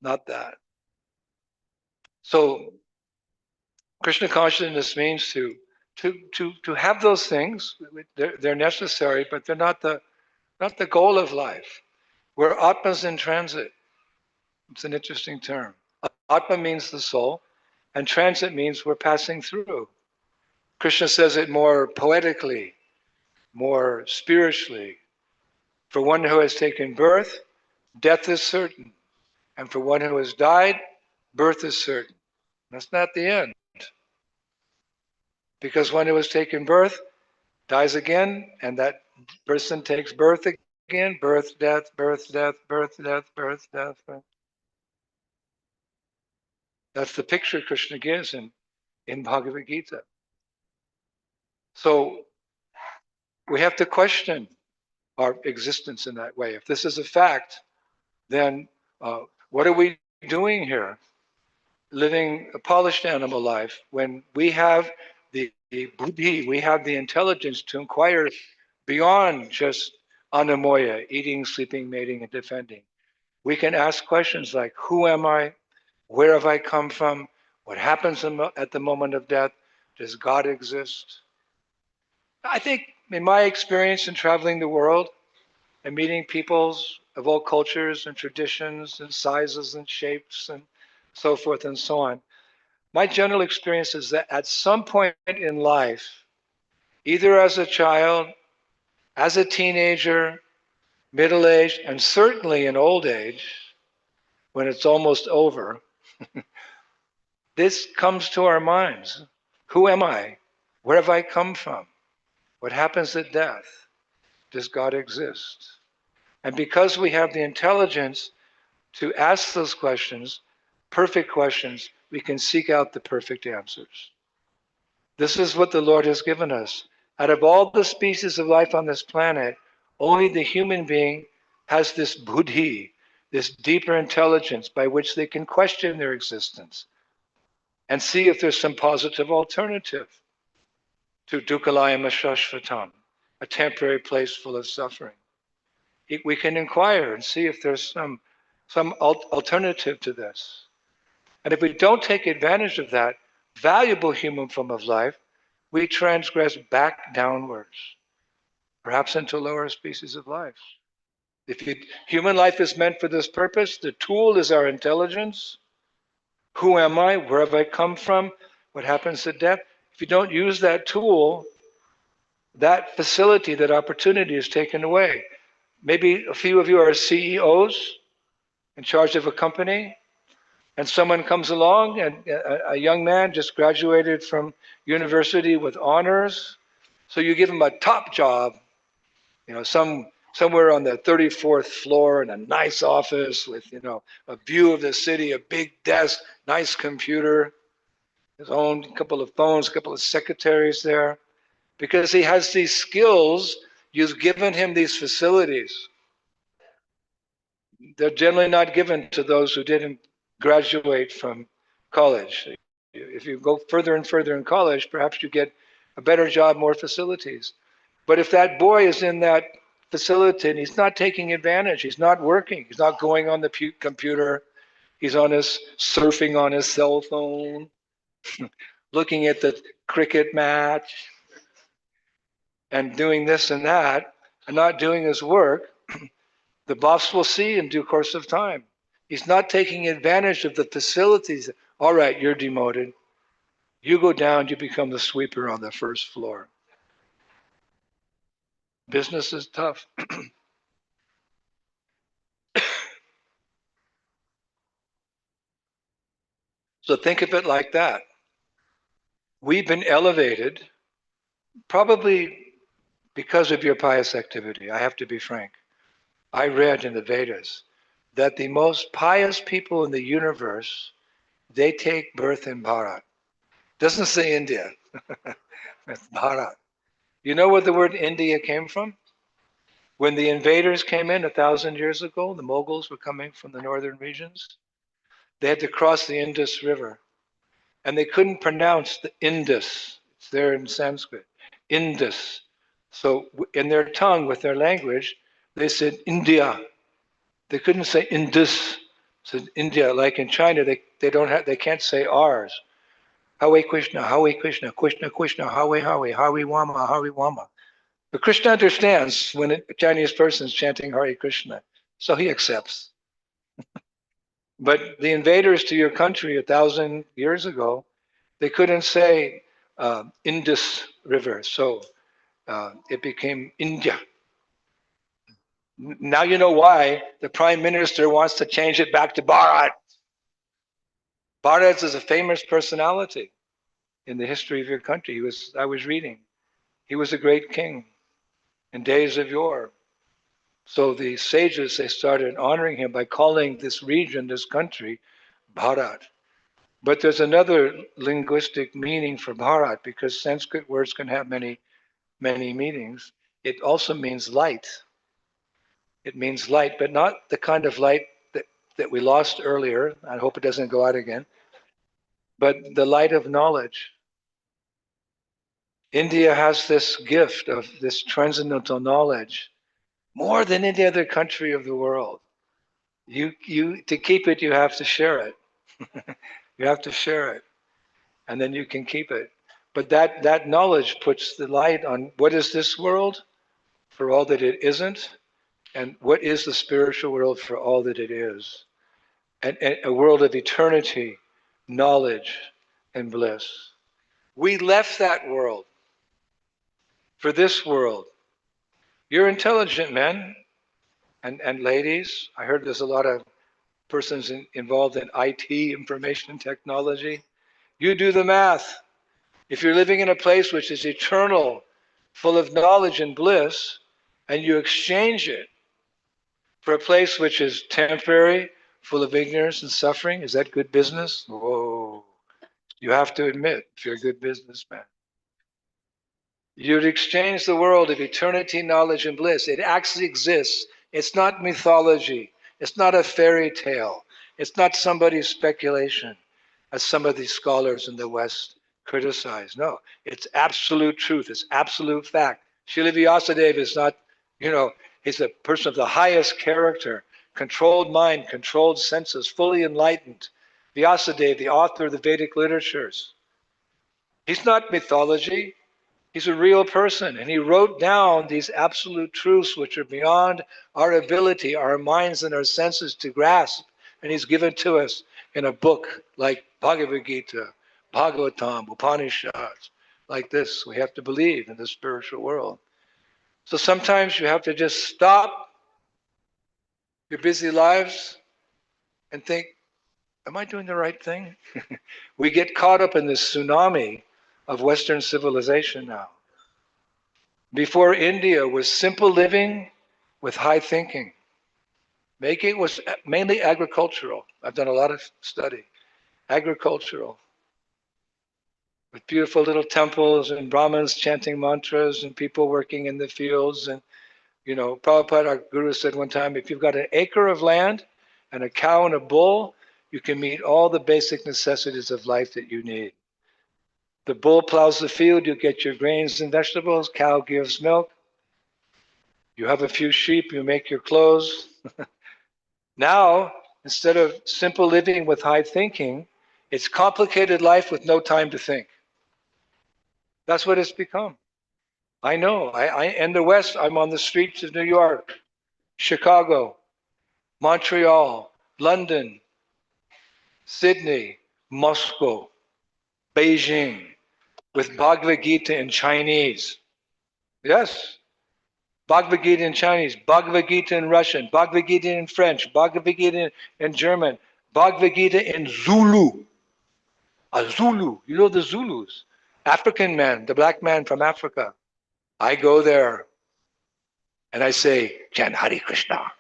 not that. So Krishna consciousness means to have those things. They're necessary, but they're not the goal of life. We're atmas in transit. It's an interesting term. Atma means the soul, and transit means we're passing through. Krishna says it more poetically, more spiritually. For one who has taken birth, death is certain. And for one who has died, birth is certain. That's not the end. Because one who has taken birth dies again, and that person takes birth again, birth, death, birth, death, birth, death, birth, death. That's the picture Krishna gives in Bhagavad Gita. So we have to question our existence in that way. If this is a fact, then what are we doing here? Living a polished animal life when we have the buddhi, we have the intelligence to inquire beyond just anamoya, eating, sleeping, mating, and defending. We can ask questions like, who am I? Where have I come from? What happens at the moment of death? Does God exist? I think in my experience in traveling the world and meeting peoples of all cultures and traditions and sizes and shapes and so forth and so on, my general experience is that at some point in life, either as a child, as a teenager, middle age, and certainly in old age, when it's almost over, this comes to our minds. Who am I? Where have I come from? What happens at death? Does God exist? And because we have the intelligence to ask those questions, perfect questions, we can seek out the perfect answers. This is what the Lord has given us. Out of all the species of life on this planet, only the human being has this buddhi, this deeper intelligence by which they can question their existence and see if there's some positive alternative to dukkhalayam shashvatam, a temporary place full of suffering. We can inquire and see if there's some alternative to this. And if we don't take advantage of that valuable human form of life, we transgress back downwards, perhaps into lower species of life. Human life is meant for this purpose. The tool is our intelligence. Who am I? Where have I come from? What happens at death? If you don't use that tool, that facility, that opportunity is taken away. Maybe a few of you are CEOs in charge of a company, and someone comes along, and a young man just graduated from university with honors. So you give him a top job, somewhere on the 34th floor in a nice office with, a view of the city, a big desk, nice computer, his own couple of phones, a couple of secretaries there. Because he has these skills, you've given him these facilities. They're generally not given to those who didn't graduate from college. If you go further and further in college, perhaps you get a better job, more facilities. But if that boy is in that facility and he's not taking advantage, he's not working, he's not going on the computer, he's surfing on his cell phone, looking at the cricket match, and doing this and that, and not doing his work, the boss will see in due course of time. He's not taking advantage of the facilities. All right, you're demoted. You go down, you become the sweeper on the first floor. Business is tough. So think of it like that. We've been elevated probably because of your pious activity. I have to be frank. I read in the Vedas that the most pious people in the universe, they take birth in Bharat. Doesn't say India. It's Bharat. You know where the word India came from? When the invaders came in 1,000 years ago, the Mughals were coming from the northern regions. They had to cross the Indus River, and they couldn't pronounce the Indus. It's there in Sanskrit, Indus. So in their tongue, with their language, they said India. They couldn't say Indus. Said India. Like in China, they can't say R's. Hare Krishna, Hare Krishna, Krishna Krishna, Hare Hare, Hare Rama, Hare Rama. But Krishna understands when a Chinese person is chanting Hare Krishna, so he accepts. But the invaders to your country 1,000 years ago, they couldn't say Indus River, so it became India. Now you know why the Prime Minister wants to change it back to Bharat. Bharat is a famous personality in the history of your country. I was reading. He was a great king in days of yore. So the sages, they started honoring him by calling this region, this country, Bharat. But there's another linguistic meaning for Bharat, because Sanskrit words can have many, many meanings. It also means light. It means light, but not the kind of light that we lost earlier. I hope it doesn't go out again. But the light of knowledge. India has this gift of this transcendental knowledge more than any other country of the world. You to keep it, you have to share it. You have to share it, and then you can keep it. But that knowledge puts the light on what is this world for all that it isn't, and what is the spiritual world for all that it is, and a world of eternity, knowledge, and bliss. We left that world for this world. You're intelligent men and ladies. I heard there's a lot of persons involved in IT, information technology. You do the math. If you're living in a place which is eternal, full of knowledge and bliss, and you exchange it for a place which is temporary, full of ignorance and suffering, is that good business? Whoa. You have to admit, if you're a good businessman. You'd exchange the world of eternity, knowledge, and bliss. It actually exists. It's not mythology. It's not a fairy tale. It's not somebody's speculation, as some of these scholars in the West criticize. No, it's absolute truth. It's absolute fact. Srila Vyasadeva is not, he's a person of the highest character, controlled mind, controlled senses, fully enlightened. Vyasadeva, the author of the Vedic literatures. He's not mythology. He's a real person, and he wrote down these absolute truths which are beyond our ability, our minds, and our senses to grasp. And he's given to us in a book like Bhagavad Gita, Bhagavatam, Upanishads, like this. We have to believe in the spiritual world. So sometimes you have to just stop your busy lives and think, am I doing the right thing? We get caught up in this tsunami of Western civilization now. Before India was simple living with high thinking. Making was mainly agricultural. I've done a lot of study. Agricultural. With beautiful little temples and Brahmins chanting mantras and people working in the fields. And, Prabhupada, our guru, said one time, if you've got an acre of land and a cow and a bull, you can meet all the basic necessities of life that you need. The bull plows the field, you get your grains and vegetables, cow gives milk. You have a few sheep, you make your clothes. Now, instead of simple living with high thinking, it's complicated life with no time to think. That's what it's become. I know. In the West, I'm on the streets of New York, Chicago, Montreal, London, Sydney, Moscow, Beijing, with Bhagavad Gita in Chinese. Yes, Bhagavad Gita in Chinese, Bhagavad Gita in Russian, Bhagavad Gita in French, Bhagavad Gita in German, Bhagavad Gita in Zulu. A Zulu, you know the Zulus, African man, the black man from Africa. I go there and I say, Chant Hare Krishna.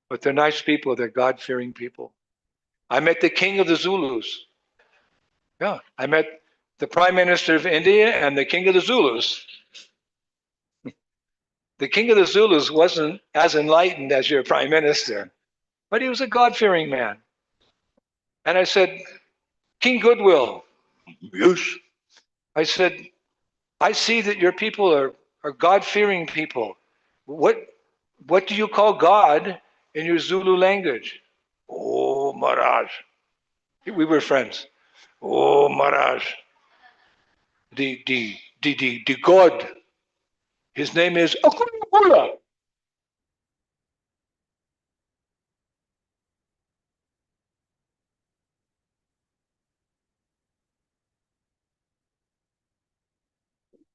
But they're nice people, they're God-fearing people. I met the king of the Zulus. Yeah, I met the prime minister of India and the king of the Zulus. The king of the Zulus wasn't as enlightened as your prime minister, but he was a God-fearing man. And I said, King Goodwill. Yes. I said, I see that your people are God-fearing people. What do you call God in your Zulu language? Oh, Maharaj. We were friends. Oh, Maharaj. The God. His name is Akula.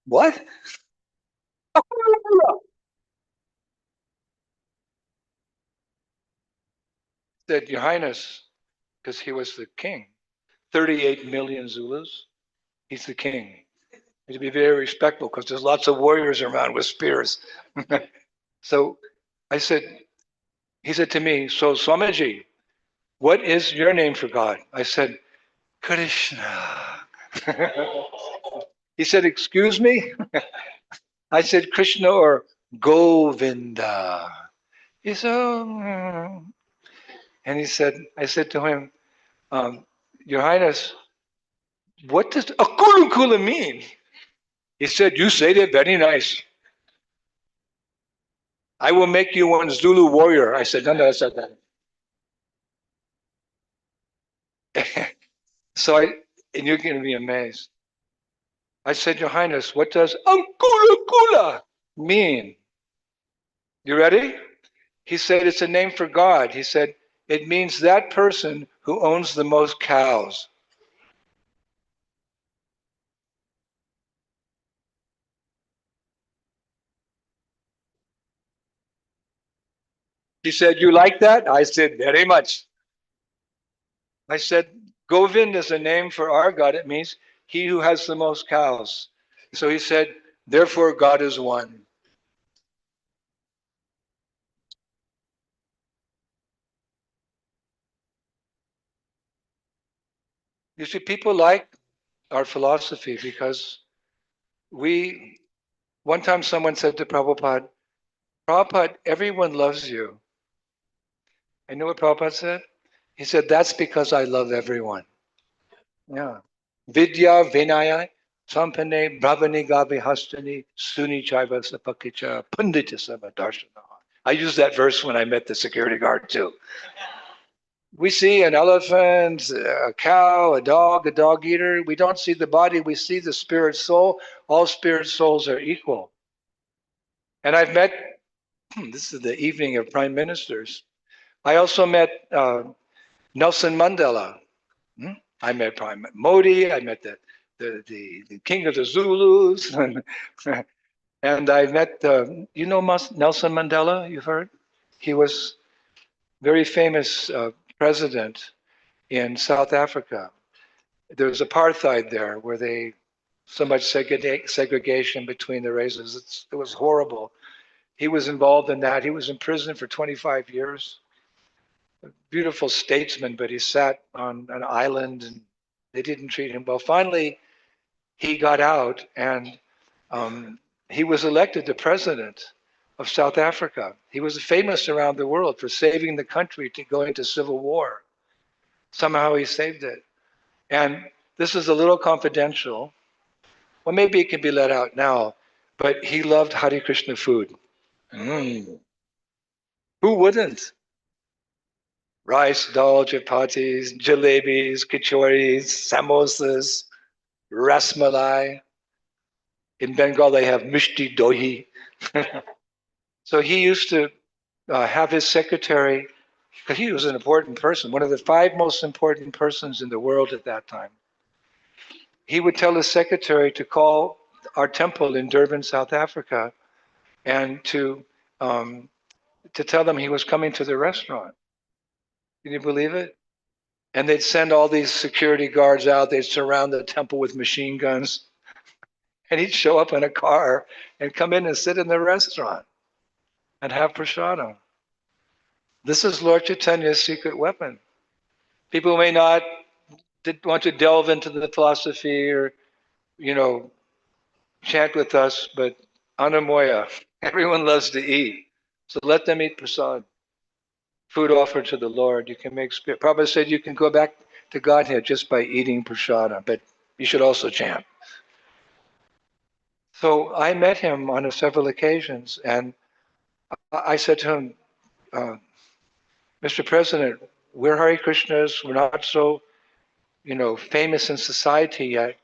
What? Akula. Said, Your Highness, because he was the king. 38 million Zulus. He's the king. You have to be very respectful because there's lots of warriors around with spears. So I said, he said to me, so Swamiji, what is your name for God? I said, Krishna. He said, excuse me? I said, Krishna or Govinda. He said, and I said to him, Your Highness, what does Akulukula mean? He said, you say that very nice. I will make you one Zulu warrior. I said, no, I said that. And you're going to be amazed. I said, Your Highness, what does Akulukula mean? You ready? He said, it's a name for God. He said, it means that person who owns the most cows. He said, "You like that?" I said, "Very much." I said, "Govind is a name for our God. It means he who has the most cows." So he said, "Therefore God is one." You see, people like our philosophy because one time someone said to Prabhupada, "Prabhupada, everyone loves you." I know what Prabhupada said? He said, "That's because I love everyone." Yeah. Vidya Vinaya Sampane Brahmani Gavi Hastani Suni Chaiva Sapakicha Pundita Sama Darshana. I used that verse when I met the security guard too. We see an elephant, a cow, a dog eater. We don't see the body, we see the spirit soul. All spirit souls are equal. And I've met, this is the evening of prime ministers. I also met Nelson Mandela. I met Prime Modi. I met the king of the Zulus. And I met, Nelson Mandela, you've heard? He was very famous president in South Africa. There was apartheid there where they, so much segregation between the races. It was horrible. He was involved in that. He was in prison for 25 years. A beautiful statesman, but he sat on an island and they didn't treat him well. Finally, he got out and he was elected the president of South Africa. He was famous around the world for saving the country to go into civil war. Somehow he saved it. And this is a little confidential. Well, maybe it can be let out now, but he loved Hare Krishna food. Mm. Who wouldn't? Rice, dal, chapatis, jalebis, kachoris, samosas, rasmalai. In Bengal, they have mishti dohi. So he used to have his secretary, because he was an important person, one of the 5 most important persons in the world at that time. He would tell his secretary to call our temple in Durban, South Africa, and to tell them he was coming to the restaurant. Can you believe it? And they'd send all these security guards out. They'd surround the temple with machine guns. And he'd show up in a car and come in and sit in the restaurant and have prasadam. This is Lord Chaitanya's secret weapon. People may not want to delve into the philosophy or, chant with us, but anamoya, everyone loves to eat. So let them eat prasad, food offered to the Lord. You can make spirit. Prabhupada said you can go back to Godhead just by eating prasada, but you should also chant. So I met him on several occasions, and I said to him, Mr. President, we're Hare Krishnas. We're not so, famous in society yet.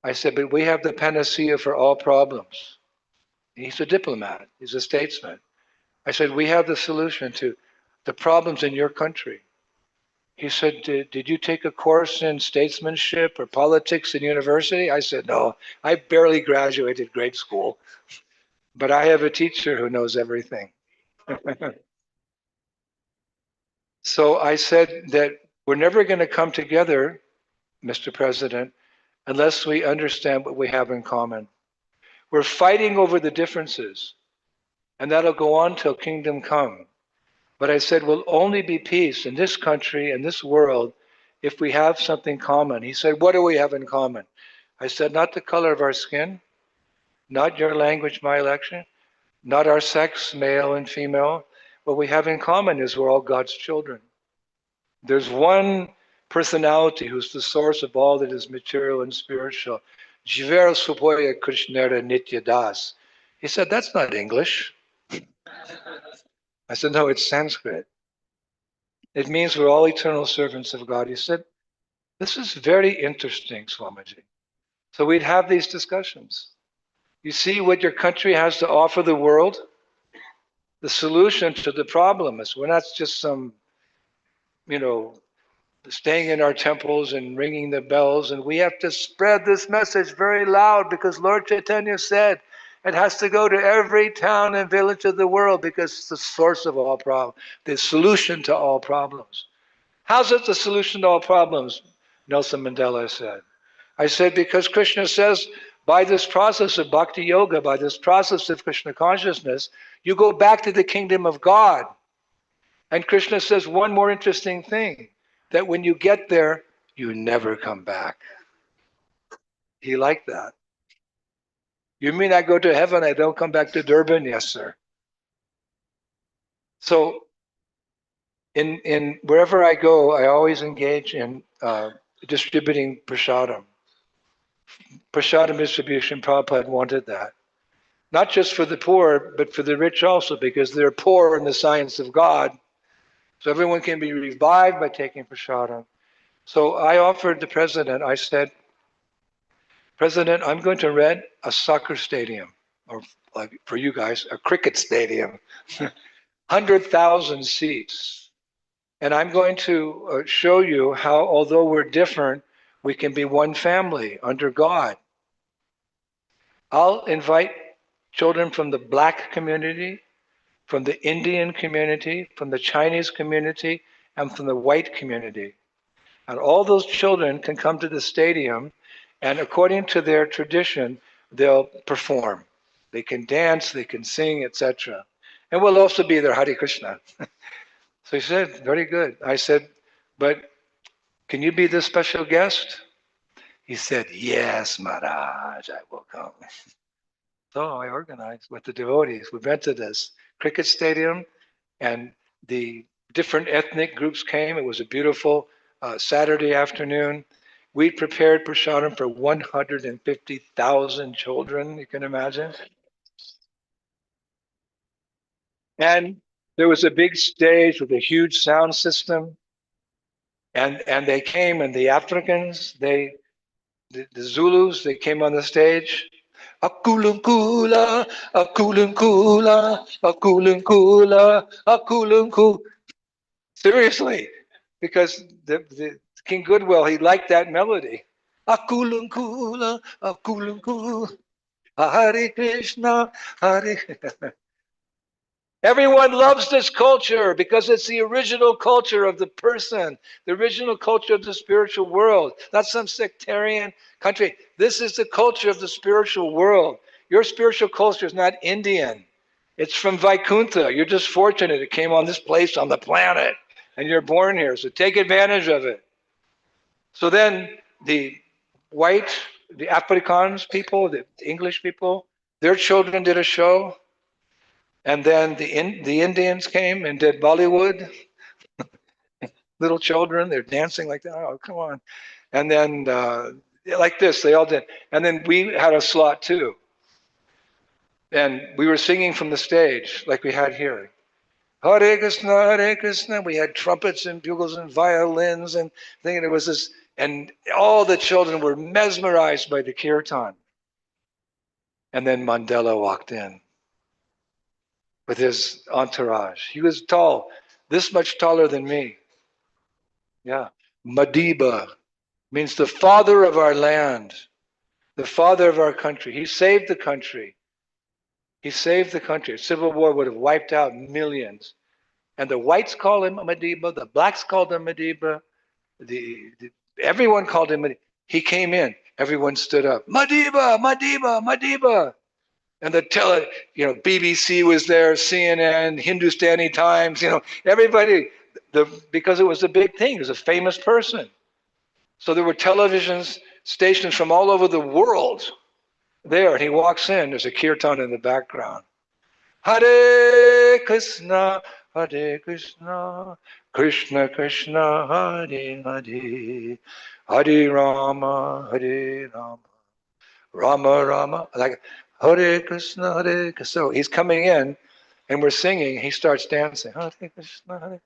I said, but we have the panacea for all problems. He's a diplomat. He's a statesman. I said, we have the solution to the problems in your country. He said, did you take a course in statesmanship or politics in university? I said, no, I barely graduated grade school, but I have a teacher who knows everything. So I said that we're never going to come together, Mr. President, unless we understand what we have in common. We're fighting over the differences, and that'll go on till kingdom come. But I said, we'll only be peace in this country and this world if we have something common. He said, what do we have in common? I said, not the color of our skin, not your language, my election, not our sex, male and female. What we have in common is we're all God's children. There's one personality who's the source of all that is material and spiritual. Jiver Supoya Krishnera Nitya Das. He said, that's not English. I said, no, it's Sanskrit. It means we're all eternal servants of God. He said, this is very interesting, Swamiji. So we'd have these discussions. You see what your country has to offer the world? The solution to the problem is we're not just some, staying in our temples and ringing the bells, and we have to spread this message very loud because Lord Chaitanya said, It has to go to every town and village of the world because it's the source of all problems, the solution to all problems. How's it the solution to all problems? Nelson Mandela said. I said, because Krishna says, by this process of bhakti yoga, by this process of Krishna consciousness, you go back to the kingdom of God. And Krishna says one more interesting thing, that when you get there, you never come back. He liked that. You mean I go to heaven, I don't come back to Durban? Yes, sir. So in wherever I go, I always engage in distributing prasadam. Prasadam distribution, Prabhupada wanted that. Not just for the poor, but for the rich also, because they're poor in the science of God. So everyone can be revived by taking prasadam. So I offered the president, I said, President, I'm going to rent a soccer stadium, or like for you guys, a cricket stadium, 100,000 seats. And I'm going to show you how, although we're different, we can be one family under God. I'll invite children from the black community, from the Indian community, from the Chinese community, and from the white community. And all those children can come to the stadium, and according to their tradition, they'll perform. They can dance, they can sing, etc. And we'll also be there, Hare Krishna. So he said, very good. I said, but can you be the special guest? He said, yes, Maharaj, I will come. So I organized with the devotees. We rented this cricket stadium, and the different ethnic groups came. It was a beautiful Saturday afternoon. We prepared prasadam for 150,000 children, you can imagine. And there was a big stage with a huge sound system. And they came, and the Africans, the Zulus, they came on the stage. Akulunkula, akulunkula, akulunkula, akulunkula. Seriously, because the King Goodwill, he liked that melody. Akulunkula, akulunkula, Hare Krishna, Hare. Everyone loves this culture because it's the original culture of the person, the original culture of the spiritual world, not some sectarian country. This is the culture of the spiritual world. Your spiritual culture is not Indian. It's from Vaikuntha. You're just fortunate it came on this place on the planet and you're born here. So take advantage of it. So then the white, the Afrikaans people, the English people, their children did a show. And then the Indians came and did Bollywood. Little children, they're dancing like that. Oh, come on. And then like this, they all did. And then we had a slot too. And we were singing from the stage like we had here. Hare Krishna, Hare Krishna. We had trumpets and bugles and violins and thinking it was this. And all the children were mesmerized by the kirtan. And then Mandela walked in with his entourage. He was tall, this much taller than me. Yeah. Madiba means the father of our land, the father of our country. He saved the country. He saved the country. A civil war would have wiped out millions. And the whites called him Madiba, the blacks called him Madiba, everyone called him Madiba. He came in, everyone stood up. Madiba, Madiba, Madiba. And BBC was there, CNN, Hindustani Times, everybody, because it was a big thing. He was a famous person. So there were television stations from all over the world there. And he walks in, there's a kirtan in the background. Hare Krishna, Hare Krishna, Krishna Krishna, Hare Hare, Hare Rama, Hare Rama, Rama Rama. Like Hare Krishna, Hare Krishna. So he's coming in and we're singing. He starts dancing. Hare Krishna, Hare.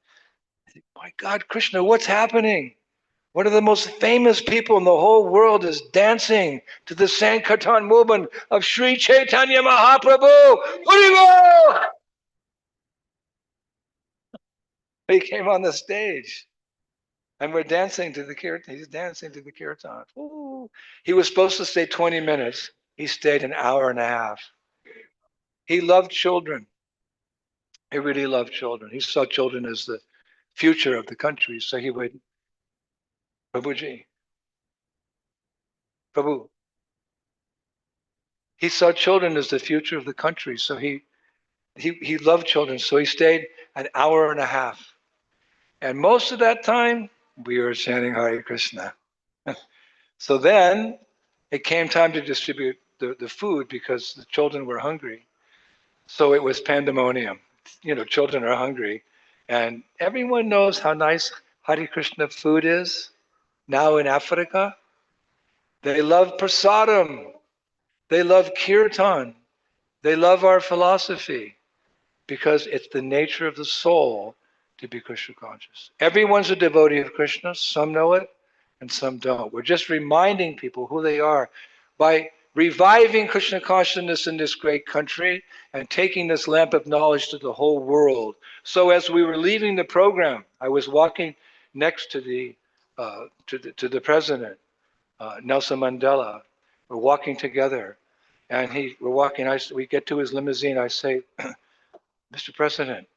My God, Krishna, what's happening? One of the most famous people in the whole world is dancing to the Sankirtan movement of Sri Chaitanya Mahaprabhu. Haribo! He came on the stage and we're dancing to the kirtan. He's dancing to the kirtan. Ooh. He was supposed to stay 20 minutes. He stayed an hour and a half. He loved children. He really loved children. He saw children as the future of the country. So he would, Prabhuji, Prabhu, he saw children as the future of the country. So he loved children. So he stayed an hour and a half. And most of that time, we were chanting Hare Krishna. So then it came time to distribute the food because the children were hungry. So it was pandemonium. Children are hungry. And everyone knows how nice Hare Krishna food is now in Africa. They love prasadam. They love kirtan. They love our philosophy because it's the nature of the soul to be Krishna conscious. Everyone's a devotee of Krishna. Some know it and some don't. We're just reminding people who they are by reviving Krishna consciousness in this great country and taking this lamp of knowledge to the whole world. So as we were leaving the program, I was walking next to the president, Nelson Mandela. We're walking together, and we're walking. We get to his limousine. I say, Mr. President,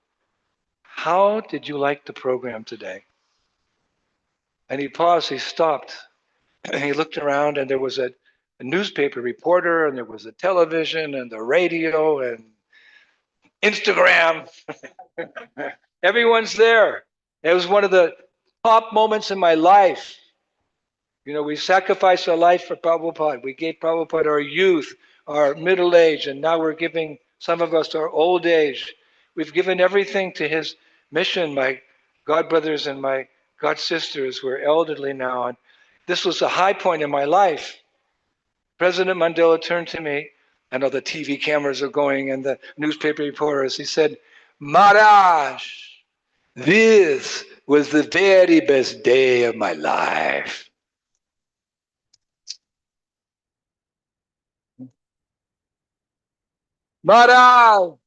how did you like the program today? And he paused. He stopped. And he looked around, and there was a newspaper reporter, and there was a television, and the radio, and Instagram. Everyone's there. It was one of the top moments in my life. We sacrificed our life for Prabhupada. We gave Prabhupada our youth, our middle age, and now we're giving some of us our old age. We've given everything to his mission. My godbrothers and my god sisters were elderly now, and this was a high point in my life. President Mandela turned to me, and all the TV cameras are going and the newspaper reporters. He said, Maharaj, this was the very best day of my life. Maharaj,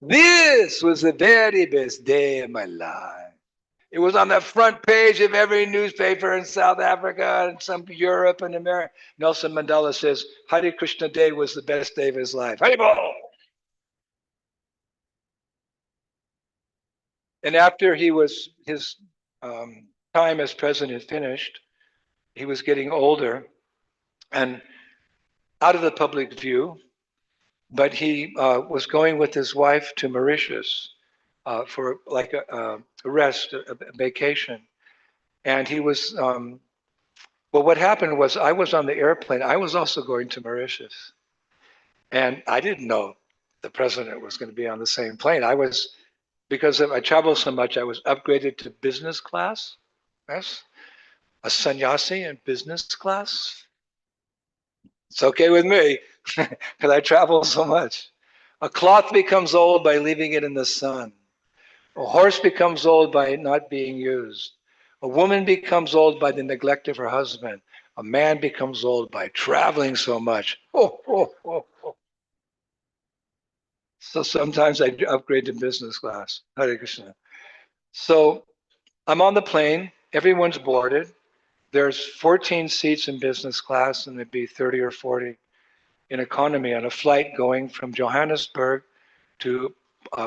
this was the very best day of my life. It was on the front page of every newspaper in South Africa and some Europe and America. Nelson Mandela says, Hare Krishna Day was the best day of his life. Haribol! And after his time as president finished, he was getting older and out of the public view, but he was going with his wife to Mauritius for like a rest, a vacation. And he was, well, what happened was I was on the airplane. I was also going to Mauritius. And I didn't know the president was going to be on the same plane. Because I traveled so much, I was upgraded to business class. Yes. A sannyasi in business class. It's okay with me because I travel so much. A cloth becomes old by leaving it in the sun. A horse becomes old by not being used. A woman becomes old by the neglect of her husband. A man becomes old by traveling so much. Oh. So sometimes I upgrade to business class. Hare Krishna. So I'm on the plane. Everyone's boarded. There's 14 seats in business class, and there'd be 30 or 40 in economy on a flight going from Johannesburg to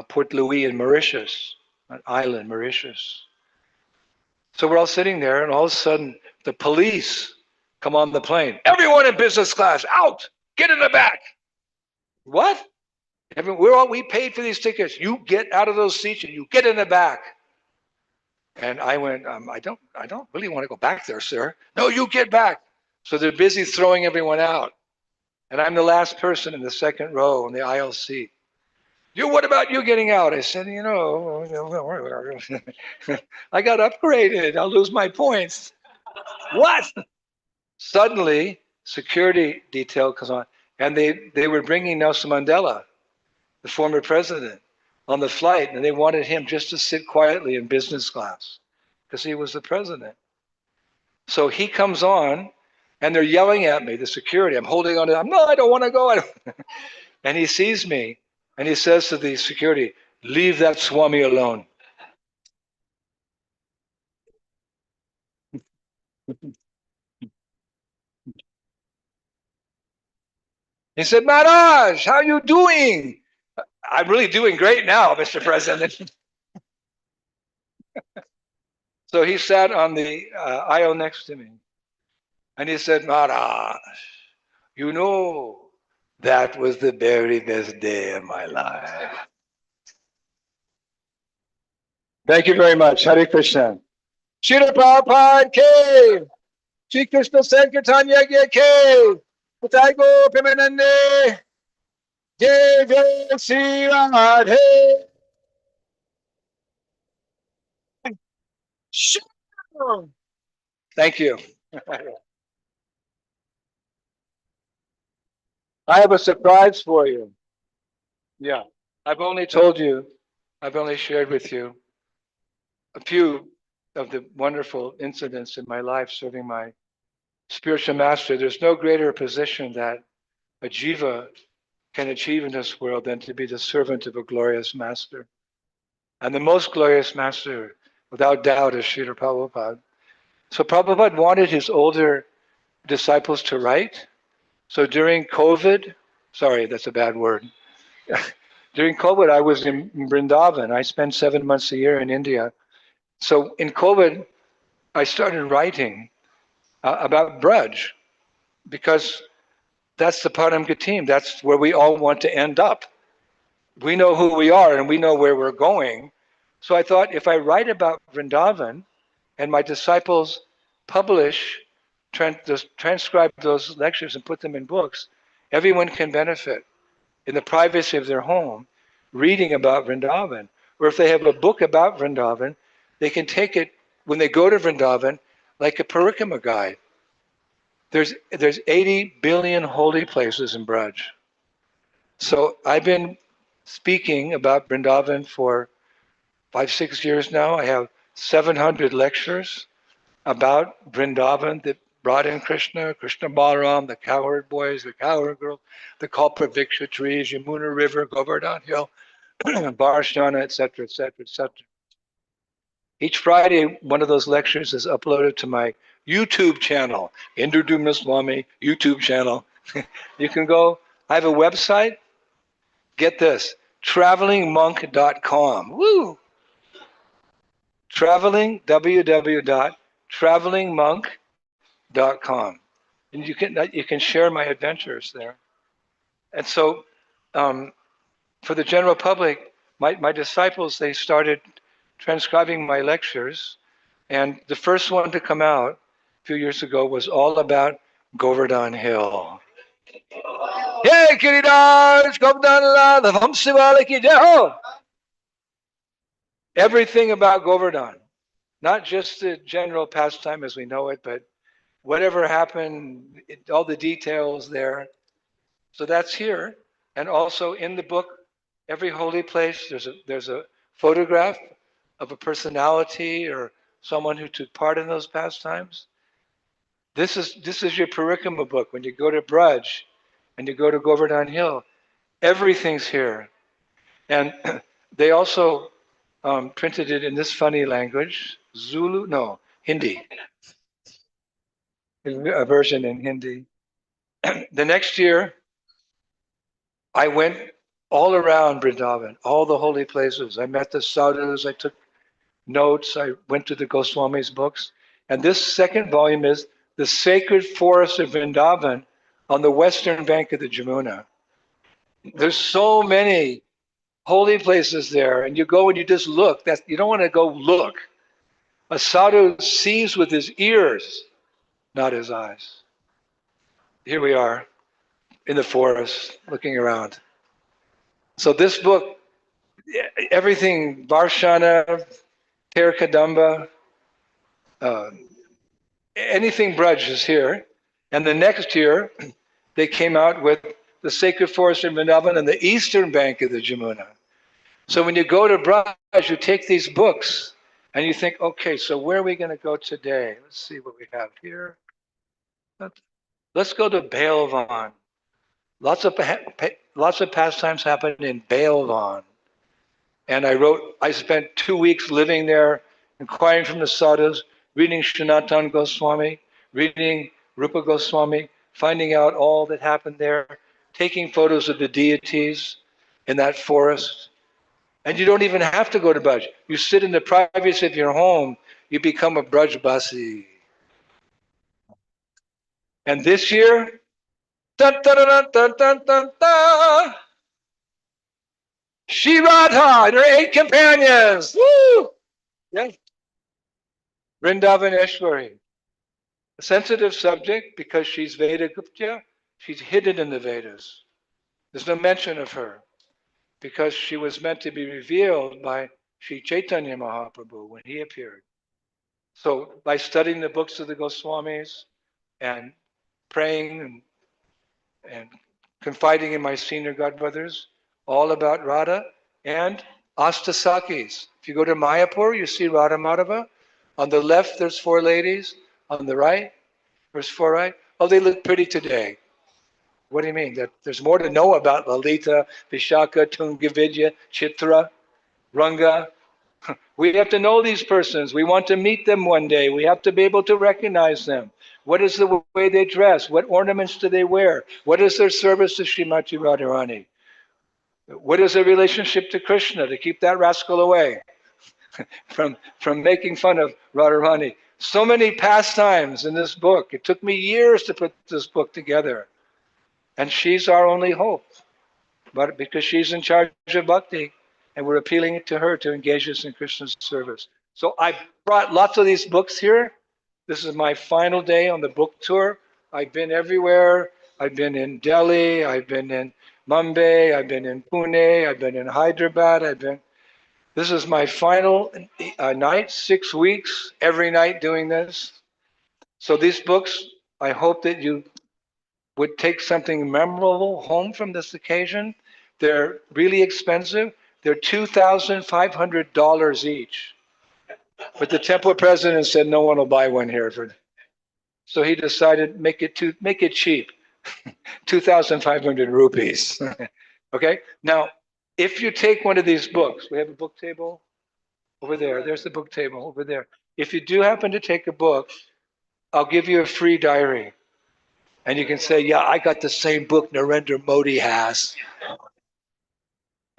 Port Louis in Mauritius, an island, Mauritius. So we're all sitting there, and all of a sudden, the police come on the plane. Everyone in business class, out! Get in the back! What? We paid for these tickets. You get out of those seats and you get in the back. And I went, I don't really want to go back there, sir. No, you get back. So they're busy throwing everyone out. And I'm the last person in the second row in the aisle seat. What about you getting out? I said, I got upgraded. I'll lose my points. What? Suddenly, security detail comes on, and they were bringing Nelson Mandela, the former president, on the flight, and they wanted him just to sit quietly in business class because he was the president. So he comes on, and they're yelling at me, the security. I'm holding on to them. No, I don't want to go. And he sees me, and he says to the security, leave that Swamy alone. He said, Maharaj, how are you doing? I'm really doing great now, Mr. President. So he sat on the aisle next to me and he said, Maharaj, you know, that was the very best day of my life. Thank you very much. Hare Krishna. Srila Prabhupada K. Sri Krishna Sankirtan Yagya K. Nitai Go Premanande. Jai Jai Sri Radhe. Sure. Thank you. I have a surprise for you. Yeah. I've only told you, I've only shared with you a few of the wonderful incidents in my life serving my spiritual master. There's no greater position that a jiva can achieve in this world than to be the servant of a glorious master. And the most glorious master, without doubt, is Srila Prabhupada. So Prabhupada wanted his older disciples to write. So during COVID, sorry, that's a bad word. During COVID, I was in Vrindavan. I spent 7 months a year in India. So in COVID, I started writing about Braj because that's the Param Gatim. That's where we all want to end up. We know who we are and we know where we're going. So I thought if I write about Vrindavan and my disciples publish, transcribe those lectures and put them in books, everyone can benefit in the privacy of their home reading about Vrindavan. Or if they have a book about Vrindavan, they can take it when they go to Vrindavan like a parikrama guide. There's 80 billion holy places in Braj. So I've been speaking about Vrindavan for 5, 6 years now. I have 700 lectures about Vrindavan that brought in Krishna, Krishna Balaram, the cowherd boys, the cowherd girls, the Kalpavriksha trees, Yamuna River, Govardhan Hill, Varshnana, etc., etc., etc. Each Friday, one of those lectures is uploaded to my YouTube channel, Indradyumna Swamy YouTube channel. You can go, I have a website, get this, travelingmonk.com. Woo! www.travelingmonk.com. And you can share my adventures there. And so for the general public, my disciples, they started transcribing my lectures. And the first one to come out a few years ago was all about Govardhan Hill. Hey, Kiridars, Govardhan, the Vamsivaliki Jeho. Everything about Govardhan, not just the general pastime as we know it, but whatever happened, all the details there. So that's here. And also in the book, every holy place, there's a photograph of a personality or someone who took part in those pastimes. This is your parikrama book. When you go to Braj and you go to Govardhan Hill, everything's here. And they also printed it in this funny language, Zulu, no, Hindi, a version in Hindi. The next year, I went all around Vrindavan, all the holy places. I met the sadhus, I took notes, I went to the Goswami's books. And this second volume is The Sacred Forest of Vrindavan on the western bank of the Jamuna. There's so many holy places there, and you go and you just look. You don't want to go look. A sadhu sees with his ears, not his eyes. Here we are in the forest, looking around. So this book, everything, Varshana, Ter Kadamba, anything Braj is here. And the next year, they came out with the Sacred Forest of Vrindavan on the eastern bank of the Jamuna. So when you go to Braj, you take these books and you think, okay, so where are we going to go today? Let's see what we have here. Let's go to Bailvan. Lots of pastimes happen in Bailvan. And I spent 2 weeks living there, inquiring from the sadhus, reading Sanatana Goswami, reading Rupa Goswami, finding out all that happened there, taking photos of the deities. in that forest. And you don't even have to go to Braj. You sit in the privacy of your home, you become a Brajbasi. And this year, dun, dun, dun, dun, dun, dun, dun, Shri Radha and her 8 companions. Woo! Yeah. Vrindavaneshwari. A sensitive subject because she's Veda Gupta. She's hidden in the Vedas. There's no mention of her because she was meant to be revealed by Sri Chaitanya Mahaprabhu when he appeared. So by studying the books of the Goswamis and praying and confiding in my senior godbrothers all about Radha and Astasakis. If you go to Mayapur, you see Radha Madhava. On the left, there's 4 ladies. On the right, there's 4 right. Oh, they look pretty today. What do you mean? That there's more to know about Lalita, Vishaka, Tungavidya, Chitra, Ranga. We have to know these persons. We want to meet them one day. We have to be able to recognize them. What is the way they dress? What ornaments do they wear? What is their service to Srimati Radharani? What is their relationship to Krishna to keep that rascal away from making fun of Radharani? So many pastimes in this book. It took me years to put this book together. And she's our only hope. But because she's in charge of bhakti, and we're appealing to her to engage us in Krishna's service. So I brought lots of these books here. This is my final day on the book tour. I've been everywhere. I've been in Delhi. I've been in Mumbai. I've been in Pune. I've been in Hyderabad. This is my final night, 6 weeks, every night doing this. So these books, I hope that you would take something memorable home from this occasion. They're really expensive. They're $2,500 each. But the temple president said no one will buy one here. So he decided make it cheap, 2,500 rupees. Okay. Now, if you take one of these books, we have a book table over there. There's the book table over there. If you do happen to take a book, I'll give you a free diary. And you can say, yeah, I got the same book Narendra Modi has.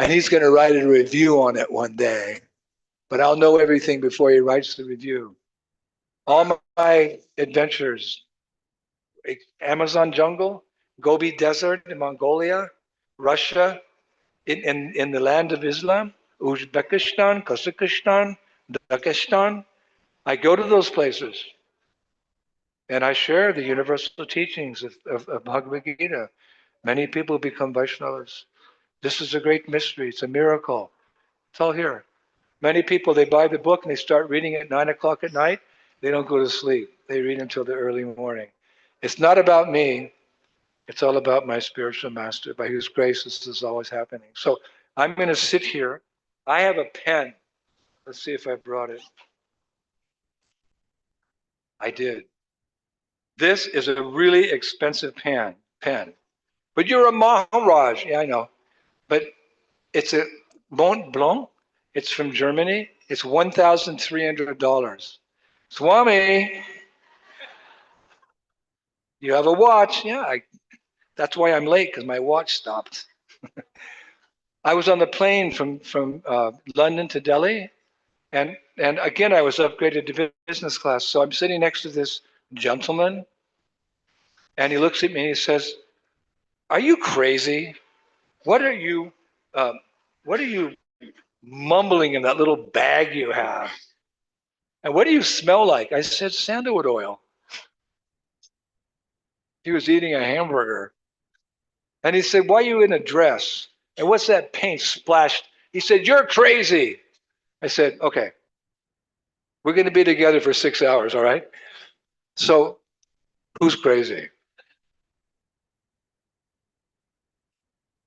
And he's going to write a review on it one day. But I'll know everything before he writes the review. All my adventures, Amazon jungle, Gobi Desert in Mongolia, Russia, in the land of Islam, Uzbekistan, Kazakhstan, Dagestan. I go to those places and I share the universal teachings of Bhagavad Gita. Many people become Vaishnavas. This is a great mystery. It's a miracle. It's all here. Many people, they buy the book and they start reading at 9 o'clock at night. They don't go to sleep. They read until the early morning. It's not about me. It's all about my spiritual master, by whose grace this is always happening. So I'm going to sit here. I have a pen. Let's see if I brought it. I did. This is a really expensive pen. But you're a Maharaj. Yeah, I know. But it's a Mont Blanc. It's from Germany. It's $1,300. Swamy, you have a watch? Yeah, that's why I'm late, because my watch stopped. I was on the plane from London to Delhi, and again I was upgraded to business class. So I'm sitting next to this gentleman, and he looks at me and he says, "Are you crazy? What are you? What are you mumbling in that little bag you have? And what do you smell like?" I said, "Sandalwood oil." He was eating a hamburger. And he said, "Why are you in a dress? And what's that paint splashed?" He said, "You're crazy." I said, "Okay, we're going to be together for 6 hours, all right? So who's crazy?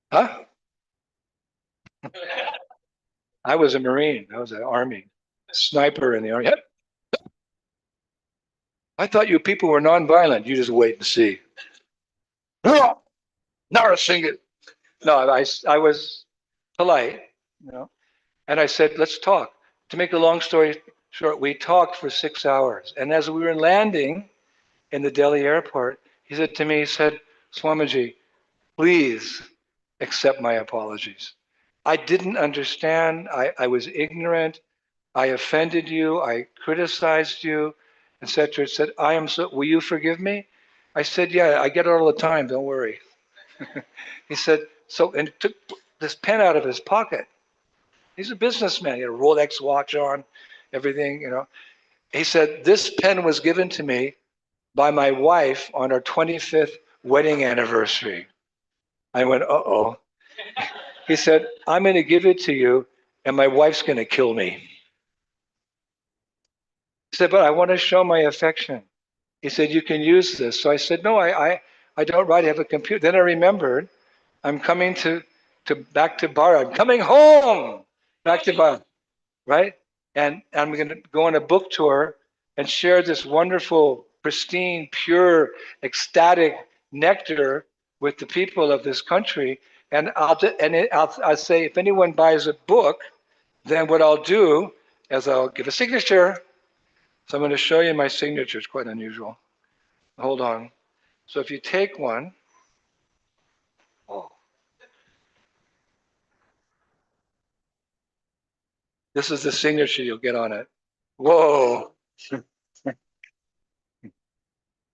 Huh? I was a Marine. I was an Army sniper in the Army. I thought you people were nonviolent. You just wait and see. Narasingha. No, I was polite, you know, and I said, "Let's talk." To make a long story short, we talked for 6 hours. And as we were landing in the Delhi airport, he said to me, he said, "Swamiji, please accept my apologies. I didn't understand. I was ignorant. I offended you. I criticized you, etc. Said, I am so. Will you forgive me? I said, yeah, I get it all the time. Don't worry. He said, so, and took this pen out of his pocket. He's a businessman. He had a Rolex watch on, everything, you know. He said, this pen was given to me by my wife on our 25th wedding anniversary. I went, uh-oh. He said, I'm going to give it to you, and my wife's going to kill me. He said, but I want to show my affection. He said, you can use this. So I said, no, I don't write. I have a computer. Then I remembered, I'm coming to back to Bharat. I'm coming home back to Bharat, right? And I'm going to go on a book tour and share this wonderful, pristine, pure, ecstatic nectar with the people of this country. And I'll say, if anyone buys a book, then what I'll do is I'll give a signature. So I'm going to show you my signature. It's quite unusual. Hold on. So if you take one, oh, this is the signature you'll get on it. Whoa.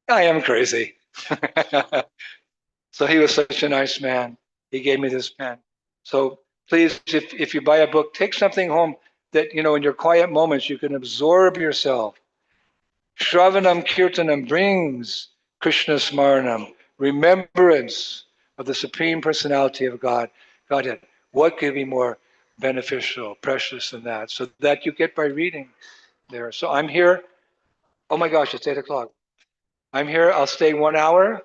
I am crazy. So he was such a nice man. He gave me this pen. So please, if you buy a book, take something home that, you know, in your quiet moments, you can absorb yourself. Shravanam Kirtanam brings Krishna Smaranam, remembrance of the Supreme Personality of God, Godhead. What could be more beneficial, precious than that? So that you get by reading there. So I'm here. Oh my gosh, it's 8 o'clock. I'm here. I'll stay 1 hour.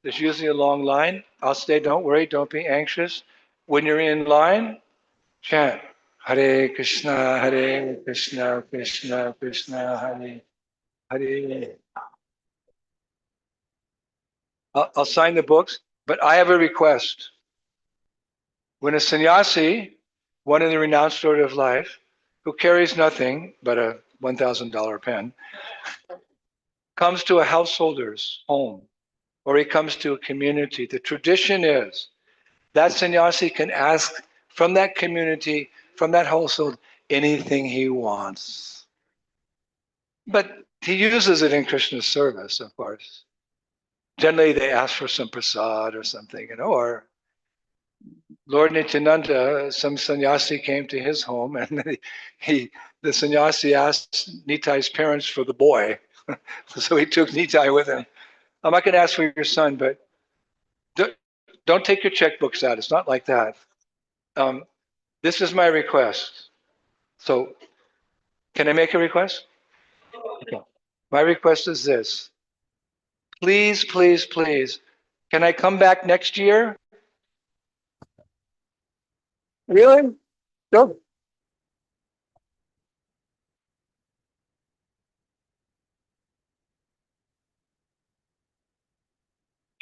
There's usually a long line. I'll stay. Don't worry. Don't be anxious. When you're in line, chant Hare Krishna, Hare Krishna, Krishna Krishna, Hare Hare. I'll sign the books, but I have a request. When a sannyasi, one in the renounced order of life, who carries nothing but a $1,000 pen, comes to a householder's home, or he comes to a community, the tradition is that sannyasi can ask from that community, from that household, anything he wants. But he uses it in Krishna's service, of course. Generally, they ask for some prasad or something, you know, or Lord Nityananda, some sannyasi came to his home, and the sannyasi asked Nitai's parents for the boy. So he took Nitai with him. I'm not going to ask for your son, but don't take your checkbooks out. It's not like that. This is my request. So, can I make a request? Okay. My request is this. Please, please, please, can I come back next year? Really? No.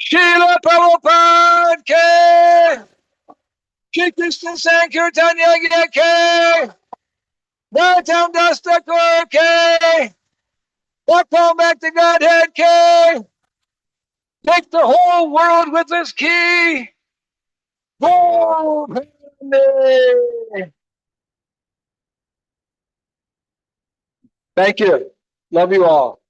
Srila Prabhupada ke, Shri Krishna Sankirtanya ke, Nityam Das Thakur ke, welcome back to Godhead ke, take the whole world with this key. Go, thank you. Love you all.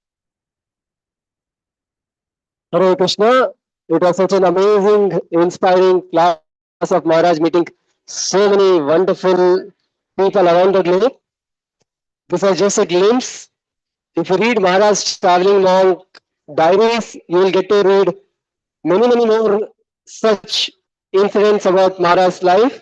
Hare Krishna. It was such an amazing, inspiring class of Maharaj, meeting so many wonderful people around the globe. This was just a glimpse. If you read Maharaj's traveling monk diaries, you will get to read many, many more such incidents about Maharaj's life.